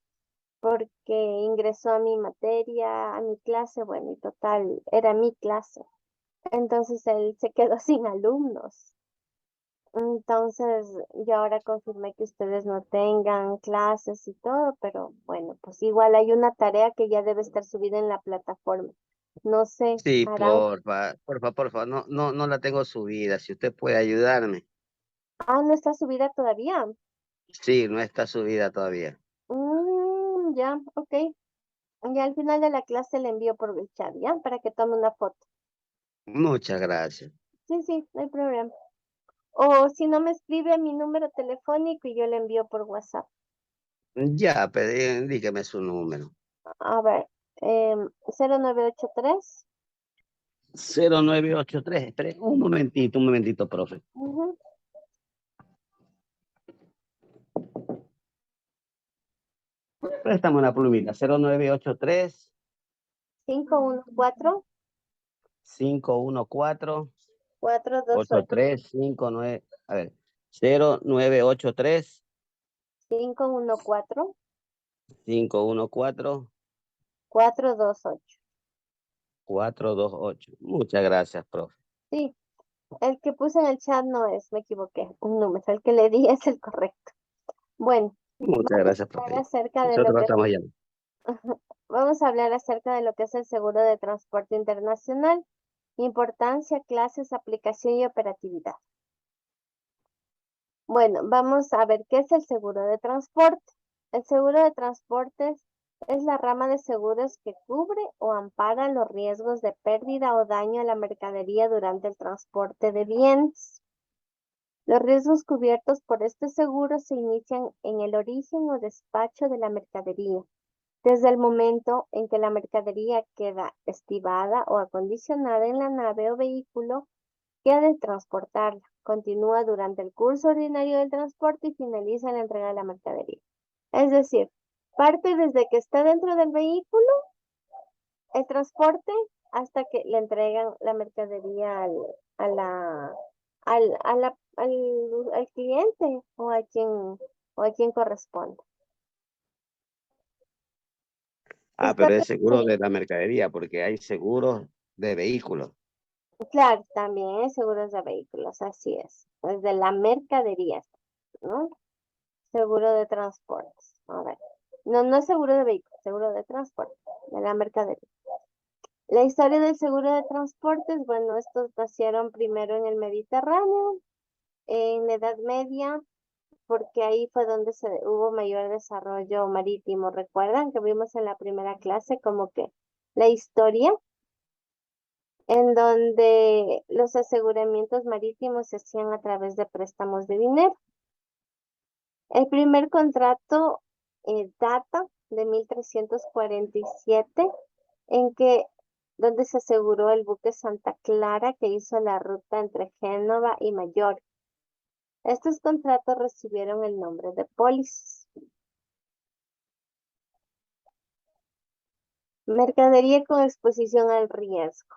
porque ingresó a mi materia, a mi clase, bueno, y total, era mi clase. Entonces él se quedó sin alumnos. Entonces, yo ahora confirmé que ustedes no tengan clases y todo, pero bueno, pues igual hay una tarea que ya debe estar subida en la plataforma. No sé, Sí, harán. porfa, no, no, no la tengo subida, si usted puede ayudarme. Ah, no está subida todavía. Sí, no está subida todavía. Ya, ok. Ya al final de la clase le envío por el chat, ¿ya? Para que tome una foto. Muchas gracias. Sí, sí, no hay problema. O si no me escribe a mi número telefónico y yo le envío por WhatsApp. Ya, pedí, dígame su número. A ver, 0983. 0983. Espere un momentito, profe. Ujú, Préstame una plumita. 0983 514 514 428 8359. A ver, 0983 514 514 428. 428. Muchas gracias, profe. Sí, el que puse en el chat no es, me equivoqué. Un número, el que le di es el correcto. Bueno. Muchas gracias, Hablar profe. acerca de lo Nosotros que estamos allá. Vamos a hablar acerca de lo que es el seguro de transporte internacional, importancia, clases, aplicación y operatividad. Bueno, vamos a ver qué es el seguro de transporte. El seguro de transportes es la rama de seguros que cubre o ampara los riesgos de pérdida o daño a la mercadería durante el transporte de bienes. Los riesgos cubiertos por este seguro se inician en el origen o despacho de la mercadería, desde el momento en que la mercadería queda estibada o acondicionada en la nave o vehículo que ha de transportarla, continúa durante el curso ordinario del transporte y finaliza en la entrega de la mercadería. Es decir, parte desde que está dentro del vehículo, el transporte, hasta que le entregan la mercadería a la, al cliente o a quien corresponde. Pero Está es seguro de la mercadería, porque hay seguros de vehículos. Claro, también es seguros de vehículos, así es. Es de la mercadería, ¿no? Seguro de transportes. A ver. No, no es seguro de vehículos, seguro de transporte, de la mercadería. La historia del seguro de transportes, bueno, estos nacieron primero en el Mediterráneo, en la Edad Media, porque ahí fue donde hubo mayor desarrollo marítimo. ¿Recuerdan que vimos en la primera clase como que la historia en donde los aseguramientos marítimos se hacían a través de préstamos de dinero? El primer contrato data de 1347, en que donde se aseguró el buque Santa Clara que hizo la ruta entre Génova y Mallorca. Estos contratos recibieron el nombre de pólizas. Mercadería con exposición al riesgo.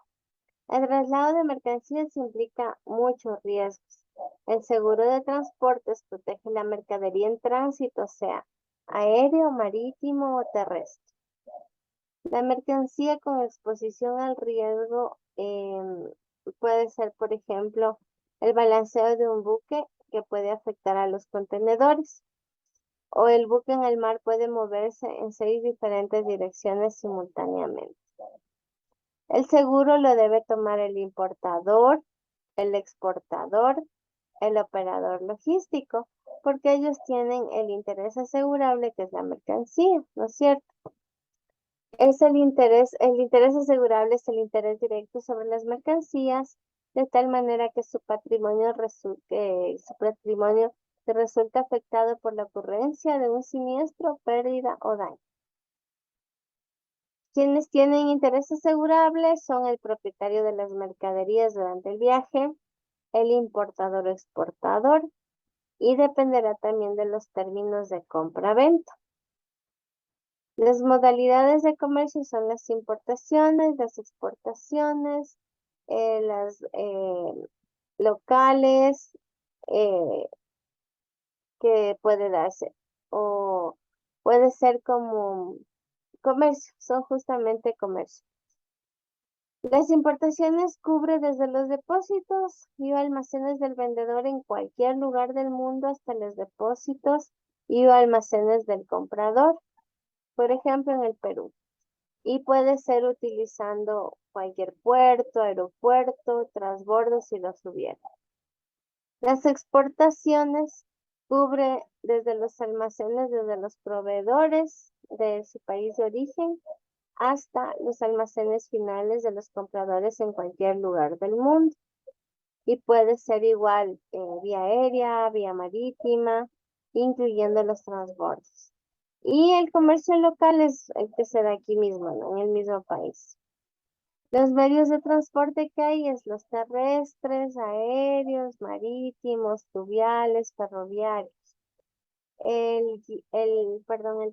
El traslado de mercancías implica muchos riesgos. El seguro de transportes protege la mercadería en tránsito, sea aéreo, marítimo o terrestre. La mercancía con exposición al riesgo puede ser, por ejemplo, el balanceo de un buque que puede afectar a los contenedores, o el buque en el mar puede moverse en 6 diferentes direcciones simultáneamente. El seguro lo debe tomar el importador, el exportador, el operador logístico, porque ellos tienen el interés asegurable que es la mercancía, ¿no es cierto? El interés asegurable es el interés directo sobre las mercancías, de tal manera que su patrimonio se resulta afectado por la ocurrencia de un siniestro, pérdida o daño. Quienes tienen interés asegurable son el propietario de las mercaderías durante el viaje, el importador o exportador, y dependerá también de los términos de compra-venta. Las modalidades de comercio son las importaciones, las exportaciones, las locales, eh, que puede darse, o puede ser como comercio, son justamente comercio. Las importaciones cubre desde los depósitos y almacenes del vendedor en cualquier lugar del mundo hasta los depósitos y almacenes del comprador, por ejemplo en el Perú. Y puede ser utilizando cualquier puerto, aeropuerto, transbordo si los hubiera. Las exportaciones cubre desde los almacenes, desde los proveedores de su país de origen hasta los almacenes finales de los compradores en cualquier lugar del mundo. Y puede ser igual vía aérea, vía marítima, incluyendo los transbordos. Y el comercio local es el que se da aquí mismo, ¿no? En el mismo país. Los medios de transporte que hay es los terrestres, aéreos, marítimos, fluviales, ferroviarios. El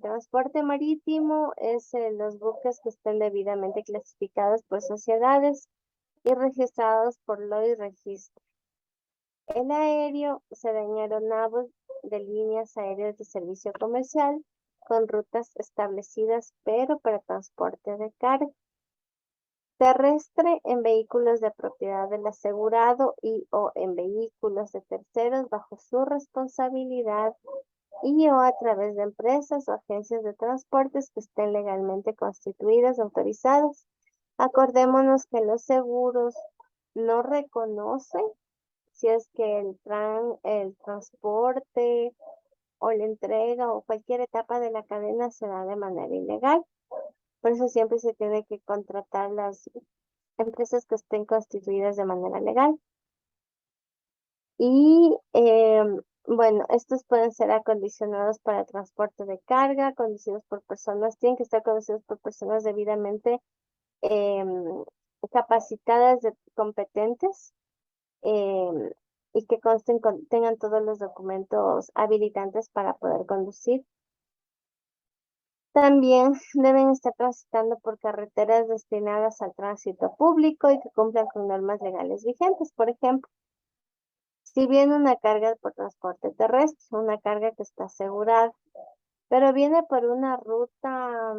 transporte marítimo es los buques que estén debidamente clasificados por sociedades y registrados por Lloyd's Register. El aéreo se daña aeronaves de líneas aéreas de servicio comercial con rutas establecidas, pero para transporte de carga. Terrestre en vehículos de propiedad del asegurado y o en vehículos de terceros bajo su responsabilidad y o a través de empresas o agencias de transportes que estén legalmente constituidas, autorizadas. Acordémonos que los seguros no reconocen si es que el transporte o la entrega o cualquier etapa de la cadena se da de manera ilegal. Por eso siempre se tiene que contratar las empresas que estén constituidas de manera legal. Y bueno, estos pueden ser acondicionados para transporte de carga, conducidos por personas, tienen que estar conducidos por personas debidamente capacitadas, competentes, em, y que tengan todos los documentos habilitantes para poder conducir. También deben estar transitando por carreteras destinadas al tránsito público y que cumplan con normas legales vigentes. Por ejemplo, si viene una carga por transporte terrestre, una carga que está asegurada, pero viene por una ruta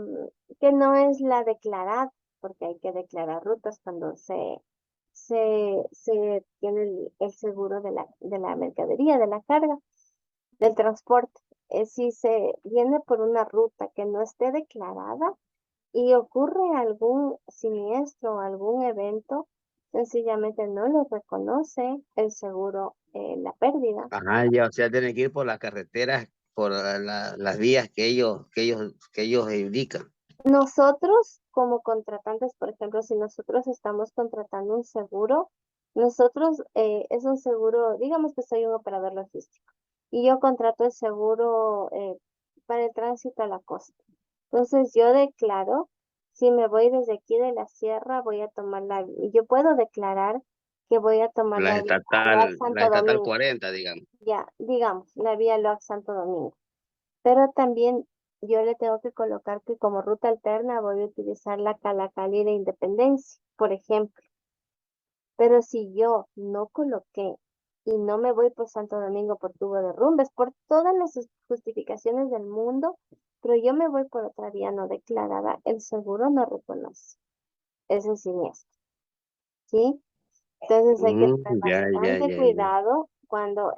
que no es la declarada, porque hay que declarar rutas cuando se tiene el seguro de la mercadería, de la carga, del transporte. Si se viene por una ruta que no esté declarada y ocurre algún siniestro o algún evento, sencillamente no lo reconoce el seguro, la pérdida. Ajá, ya, o sea, tienen que ir por las carreteras, por las vías que ellos indican. Nosotros, como contratantes, por ejemplo, si nosotros estamos contratando un seguro, nosotros es un seguro, digamos que soy un operador logístico y yo contrato el seguro para el tránsito a la costa. Entonces yo declaro, si me voy desde aquí de la sierra, voy a tomar yo puedo declarar que voy a tomar la vía Loax La Santo estatal Domingo, 40, digamos. ya, digamos, la vía Loax Santo Domingo. Pero también yo le tengo que colocar que como ruta alterna voy a utilizar la Calacali de Independencia, por ejemplo. Pero si yo no coloqué y no me voy por Santo Domingo por tubo de Rumbes, por todas las justificaciones del mundo, pero yo me voy por otra vía no declarada, el seguro no reconoce ese siniestro, ¿sí? Entonces hay que tener bastante Ya, ya. cuidado cuando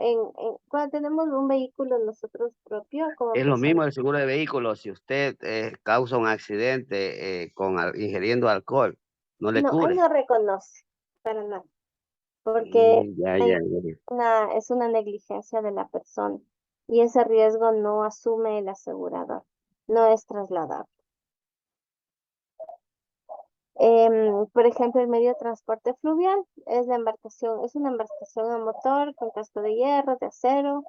cuando tenemos un vehículo nosotros propio como Es lo persona. mismo el seguro de vehículos. Si usted causa un accidente ingiriendo alcohol, no le No, ahí cubre. no reconoce para nada, porque Ya, hay ya, ya. es una negligencia de la persona y ese riesgo no asume el asegurador, no es trasladable. Por ejemplo, el medio de transporte fluvial es la embarcación, es una embarcación a motor con casco de hierro, de acero,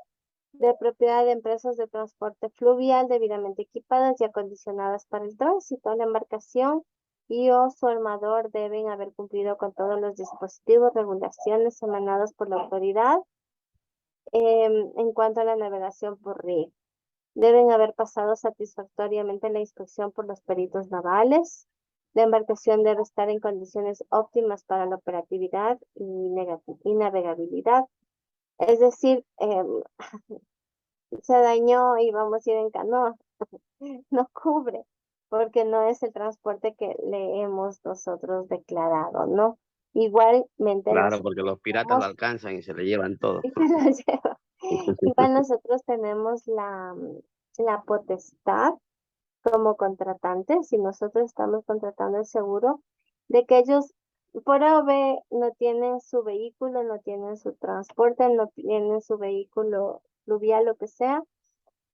de propiedad de empresas de transporte fluvial debidamente equipadas y acondicionadas para el tránsito. La embarcación y o su armador deben haber cumplido con todos los dispositivos, regulaciones emanados por la autoridad en cuanto a la navegación por río. Deben haber pasado satisfactoriamente la inspección por los peritos navales. La embarcación debe estar en condiciones óptimas para la operatividad y navegabilidad. Es decir, se dañó y vamos a ir en canoa. No cubre, porque no es el transporte que le hemos nosotros declarado, ¿no? Igualmente Claro, nosotros porque los piratas lo tenemos, alcanzan y se le llevan todo. y se lo lleva. Igual nosotros tenemos la potestad como contratantes, si nosotros estamos contratando el seguro, de que ellos por A o B no tienen su vehículo, no tienen su transporte, no tienen su vehículo fluvial, lo que sea,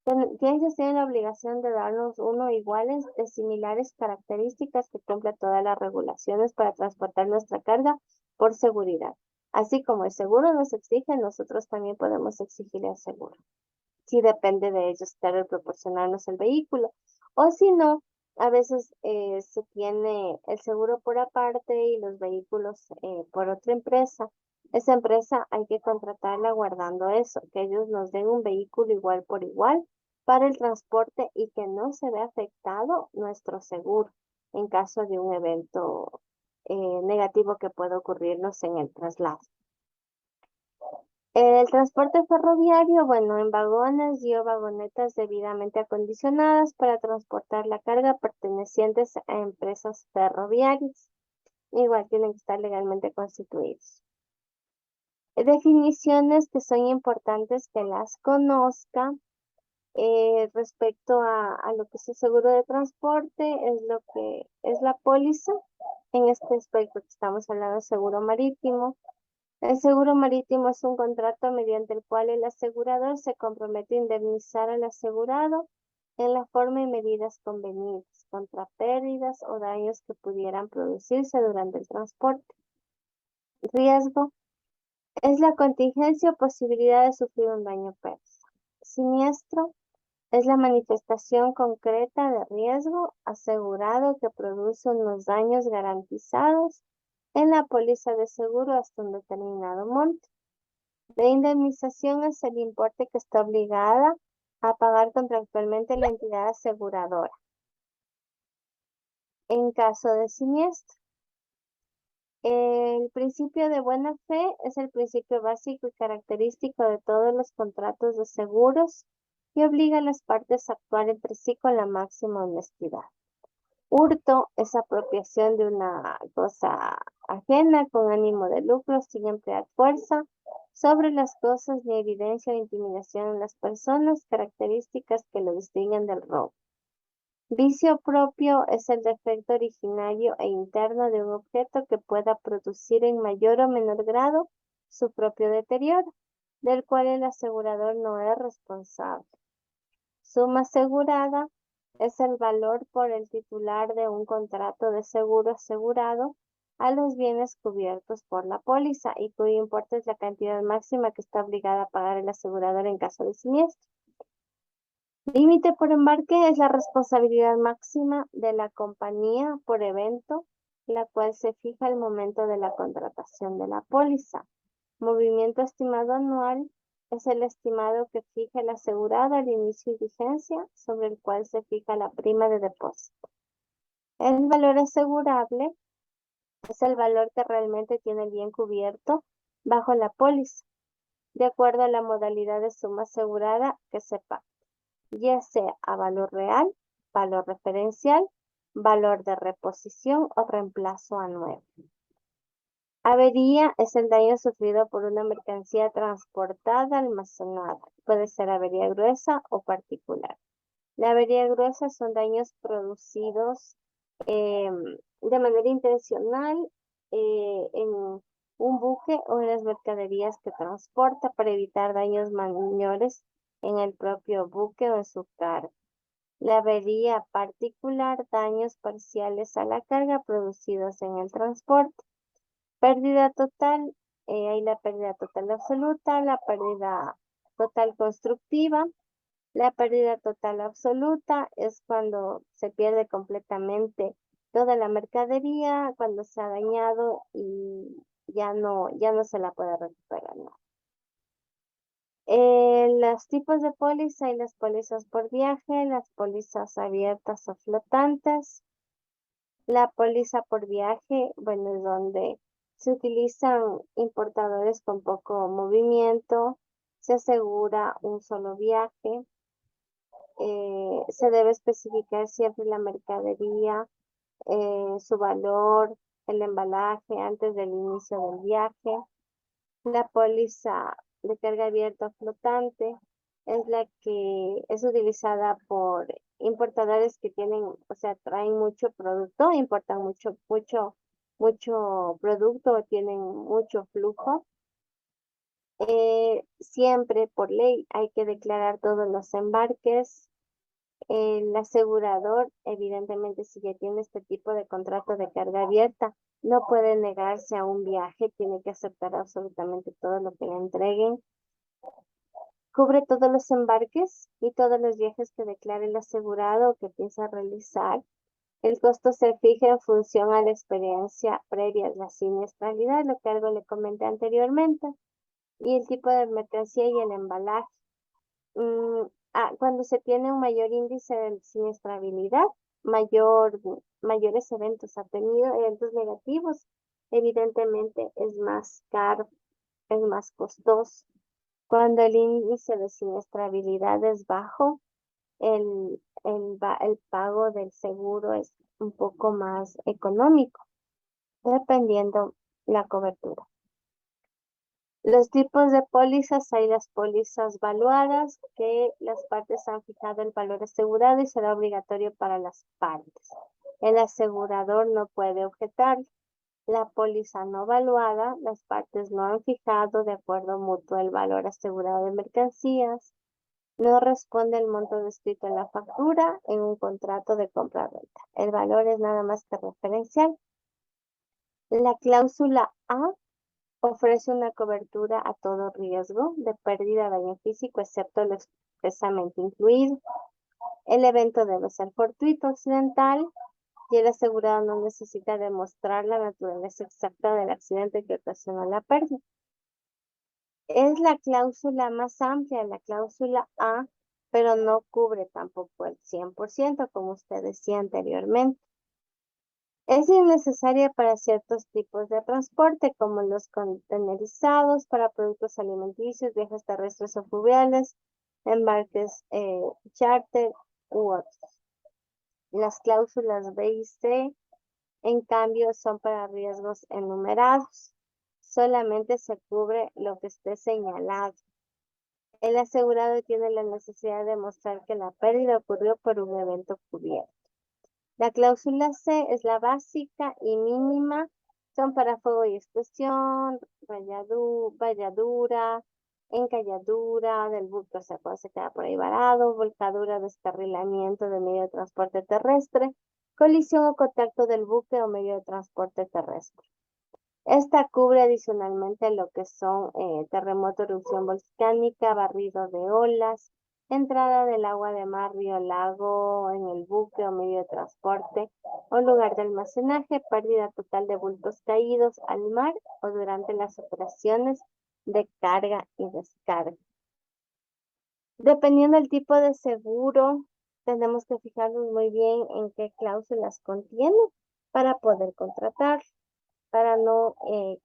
ellos tienen la obligación de darnos uno iguales, de similares características que cumpla todas las regulaciones para transportar nuestra carga por seguridad. Así como el seguro nos exige, nosotros también podemos exigir el seguro. Si depende de ellos, claro, proporcionarnos el vehículo. O si no, a veces se tiene el seguro por aparte y los vehículos por otra empresa. Esa empresa hay que contratarla guardando eso, que ellos nos den un vehículo igual por igual para el transporte y que no se vea afectado nuestro seguro en caso de un evento negativo que pueda ocurrirnos en el traslado. El transporte ferroviario, bueno, en vagones y o vagonetas debidamente acondicionadas para transportar la carga pertenecientes a empresas ferroviarias. Igual tienen que estar legalmente constituidos. Definiciones que son importantes que las conozca. Respecto a lo que es el seguro de transporte, es lo que es la póliza. En este aspecto que estamos hablando de seguro marítimo. El seguro marítimo es un contrato mediante el cual el asegurador se compromete a indemnizar al asegurado en la forma y medidas convenientes contra pérdidas o daños que pudieran producirse durante el transporte. Riesgo es la contingencia o posibilidad de sufrir un daño o pérdida. Siniestro es la manifestación concreta de riesgo asegurado que produce unos daños garantizados en la póliza de seguro hasta un determinado monto. La indemnización es el importe que está obligada a pagar contractualmente la entidad aseguradora en caso de siniestro. El principio de buena fe es el principio básico y característico de todos los contratos de seguros y obliga a las partes a actuar entre sí con la máxima honestidad. Hurto es apropiación de una cosa ajena con ánimo de lucro sin emplear fuerza sobre las cosas ni evidencia o intimidación en las personas, características que lo distinguen del robo. Vicio propio es el defecto originario e interno de un objeto que pueda producir en mayor o menor grado su propio deterioro, del cual el asegurador no es responsable. Suma asegurada es el valor por el titular de un contrato de seguro asegurado a los bienes cubiertos por la póliza y cuyo importe es la cantidad máxima que está obligada a pagar el asegurador en caso de siniestro. Límite por embarque es la responsabilidad máxima de la compañía por evento, la cual se fija al momento de la contratación de la póliza. Movimiento estimado anual es el estimado que fija el asegurado al inicio y vigencia, sobre el cual se fija la prima de depósito. El valor asegurable es el valor que realmente tiene el bien cubierto bajo la póliza, de acuerdo a la modalidad de suma asegurada que se paga, ya sea a valor real, valor referencial, valor de reposición o reemplazo a nuevo. Avería es el daño sufrido por una mercancía transportada, almacenada. Puede ser avería gruesa o particular. La avería gruesa son daños producidos de manera intencional en un buque o en las mercaderías que transporta para evitar daños mayores en el propio buque o en su carga. La avería particular, daños parciales a la carga producidos en el transporte. Pérdida total, hay la pérdida total absoluta, la pérdida total constructiva. La pérdida total absoluta es cuando se pierde completamente toda la mercadería, cuando se ha dañado y ya no se la puede recuperar, ¿no? Los tipos de póliza y las pólizas por viaje, las pólizas abiertas o flotantes. La póliza por viaje, bueno, es donde se utilizan importadores con poco movimiento, se asegura un solo viaje, se debe especificar siempre la mercadería, su valor, el embalaje antes del inicio del viaje. La póliza de carga abierta o flotante es la que es utilizada por importadores que tienen, o sea, traen mucho producto, importan mucho producto o tienen mucho flujo. Siempre por ley hay que declarar todos los embarques. El asegurador, evidentemente, si ya tiene este tipo de contrato de carga abierta, no puede negarse a un viaje, tiene que aceptar absolutamente todo lo que le entreguen. Cubre todos los embarques y todos los viajes que declare el asegurado o que piensa realizar. El costo se fija en función a la experiencia previa de la siniestralidad, lo que algo le comenté anteriormente, y el tipo de mercancía y el embalaje. Cuando se tiene un mayor índice de siniestrabilidad, mayores eventos ha tenido, eventos negativos, evidentemente es más caro, es más costoso. Cuando el índice de siniestrabilidad es bajo, el pago del seguro es un poco más económico, dependiendo la cobertura. Los tipos de pólizas, hay las pólizas valuadas, que las partes han fijado el valor asegurado y será obligatorio para las partes. El asegurador no puede objetar. La póliza no valuada, las partes no han fijado de acuerdo mutuo el valor asegurado de mercancías. No responde el monto descrito en la factura en un contrato de compra-venta. El valor es nada más que referencial. La cláusula A ofrece una cobertura a todo riesgo de pérdida de daño físico, excepto lo expresamente incluido. El evento debe ser fortuito, accidental, y el asegurado no necesita demostrar la naturaleza exacta del accidente que ocasionó la pérdida. Es la cláusula más amplia, la cláusula A, pero no cubre tampoco el 100%, como usted decía anteriormente. Es innecesaria para ciertos tipos de transporte, como los contenerizados, para productos alimenticios, viajes terrestres o fluviales, embarques charter u otros. Las cláusulas B y C, en cambio, son para riesgos enumerados. Solamente se cubre lo que esté señalado. El asegurado tiene la necesidad de demostrar que la pérdida ocurrió por un evento cubierto. La cláusula C es la básica y mínima. Son para fuego y explosión, valladura, encalladura del buque, o sea, cuando se queda por ahí varado, volcadura, descarrilamiento de medio de transporte terrestre, colisión o contacto del buque o medio de transporte terrestre. Esta cubre adicionalmente lo que son terremoto, erupción volcánica, barrido de olas, entrada del agua de mar, río, lago, en el buque o medio de transporte o lugar de almacenaje, pérdida total de bultos caídos al mar o durante las operaciones de carga y descarga. Dependiendo del tipo de seguro, tenemos que fijarnos muy bien en qué cláusulas contiene para poder contratar, para no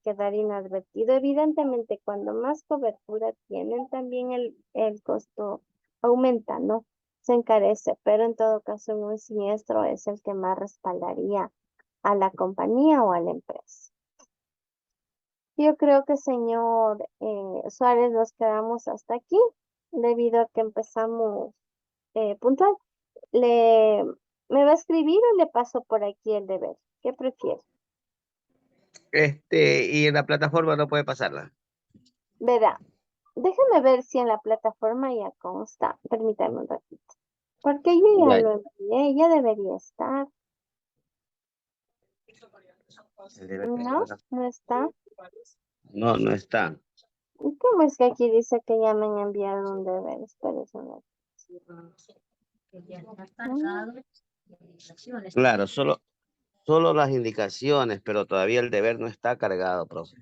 quedar inadvertido. Evidentemente, cuando más cobertura tienen, también el costo aumenta, ¿no? Se encarece, pero en todo caso, en un siniestro es el que más respaldaría a la compañía o a la empresa. Yo creo que, señor Suárez, nos quedamos hasta aquí, debido a que empezamos puntual. ¿Me va a escribir o le paso por aquí el deber? ¿Qué prefiere? Y en la plataforma no puede pasarla. Verá, déjame ver si en la plataforma ya consta. Permítame un ratito. Porque yo ya Ya, lo envié, ya debería estar. el deber que No, no está. no, no está. ¿Y cómo es que aquí dice que ya me han enviado un deber? Espérese un ratito. Claro, solo las indicaciones, pero todavía el deber no está cargado, profe.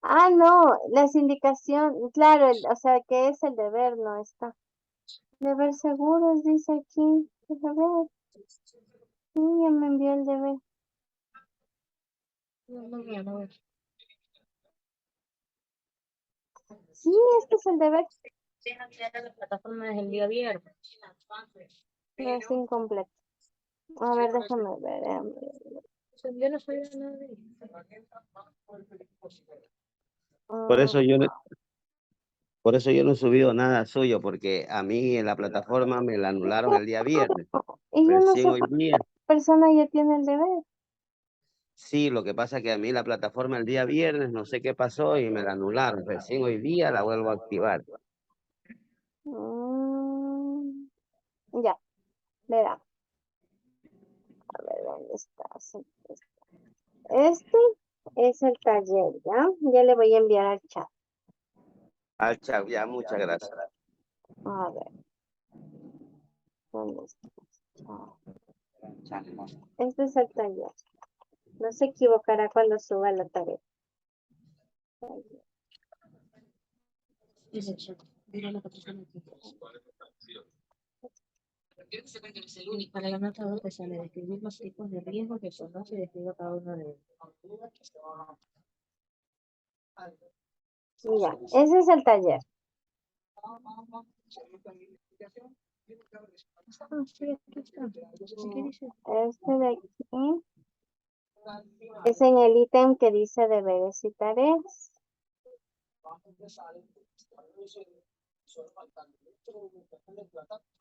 Ah, no, las indicaciones, claro, o sea, que es el deber, no está. Deber seguros, dice aquí. Deja ver. Sí, ya me envió el deber. Sí, este es el deber. La plataforma desde el día viernes. No es incompleto. A ver, déjame ver. Yo no sabía nada de eso. Por Mm, eso yo no, por eso yo no he subido nada suyo, porque a mí en la plataforma me la anularon el día viernes. y yo no Recién sé hoy por qué día. la persona ya tiene el deber. Sí, lo que pasa es que a mí la plataforma el día viernes, no sé qué pasó y me la anularon. Recién hoy día la vuelvo a activar. Mm, ya, verá. A ver, ¿dónde está? Sí, este es el taller, ¿ya? Ya le voy a enviar al chat. Ah, chao, ya, muchas gracias. A ver, ¿dónde está? Chao. Este es el taller. No se equivocará cuando suba la tarea. Y para el anotador te sale describir los tipos de riesgo que conoce y describe cada uno de ellos. Ya, ese es el taller. Ah, sí, aquí está. ¿Qué dice? Este de aquí es en el ítem que dice deberes y tareas.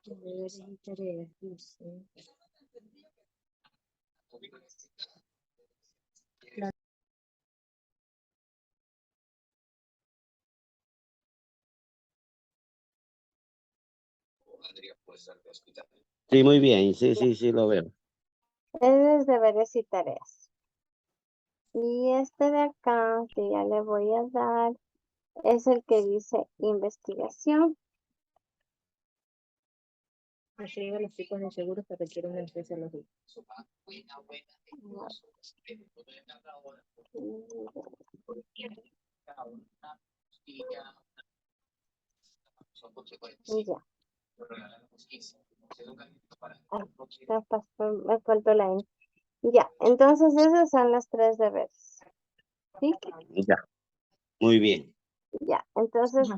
Deberes y tareas, dice. Sí, muy bien. Sí, lo veo. Es deberes y tareas. Y este de acá, que ya le voy a dar, es el que dice investigación. Escribe los tipos de seguros que requieren una empresa lógica. Ya. Me faltó la N. Ya, entonces esos son los 3 deberes. ¿Sí? Ya, muy bien. Ya, entonces,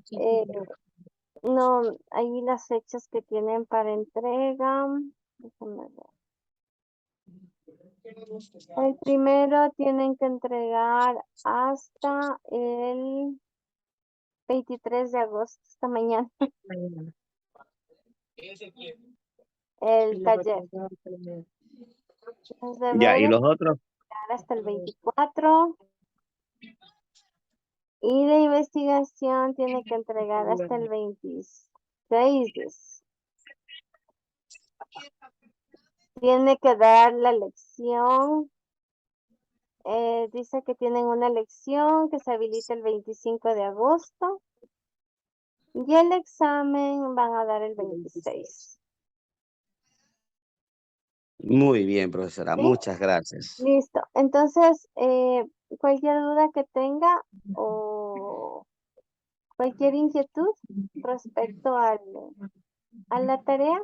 no, ahí las fechas que tienen para entrega. Déjame ver. El primero tienen que entregar hasta el 23 de agosto, esta mañana, Mañana. el taller. Los Ya, ¿y deberes los otros? hasta el 24. Y de investigación tiene que entregar hasta el 26. Tiene que dar la lección. Dice que tienen una lección que se habilita el 25 de agosto. Y el examen van a dar el 26. Muy bien, profesora. ¿Sí? Muchas gracias. Listo. Entonces, cualquier duda que tenga o cualquier inquietud respecto a la tarea,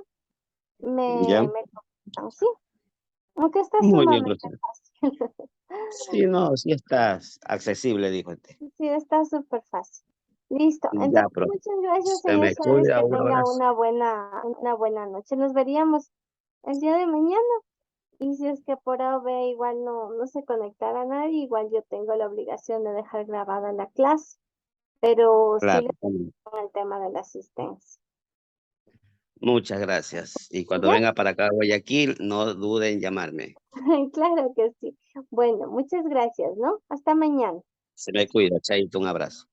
Ya. me comentan, ¿sí? Aunque está Muy bien, sumamente profesora. fácil. Sí, no, sí estás accesible, dijo usted. Sí, está súper fácil. Listo. Ya, Entonces, profe. muchas gracias, Se señor me Suárez. cuida, Que un tenga abrazo. una buena noche. Nos veríamos el día de mañana. Y si es que por A o B igual no se conectara nadie, igual yo tengo la obligación de dejar grabada la clase. Pero sí Claro. le pongo el tema de la asistencia. Muchas gracias. Y cuando ¿Ya? venga para acá a Guayaquil, no duden en llamarme. Claro que sí. Bueno, muchas gracias, ¿no? Hasta mañana. Se me cuida, Chaito, un abrazo.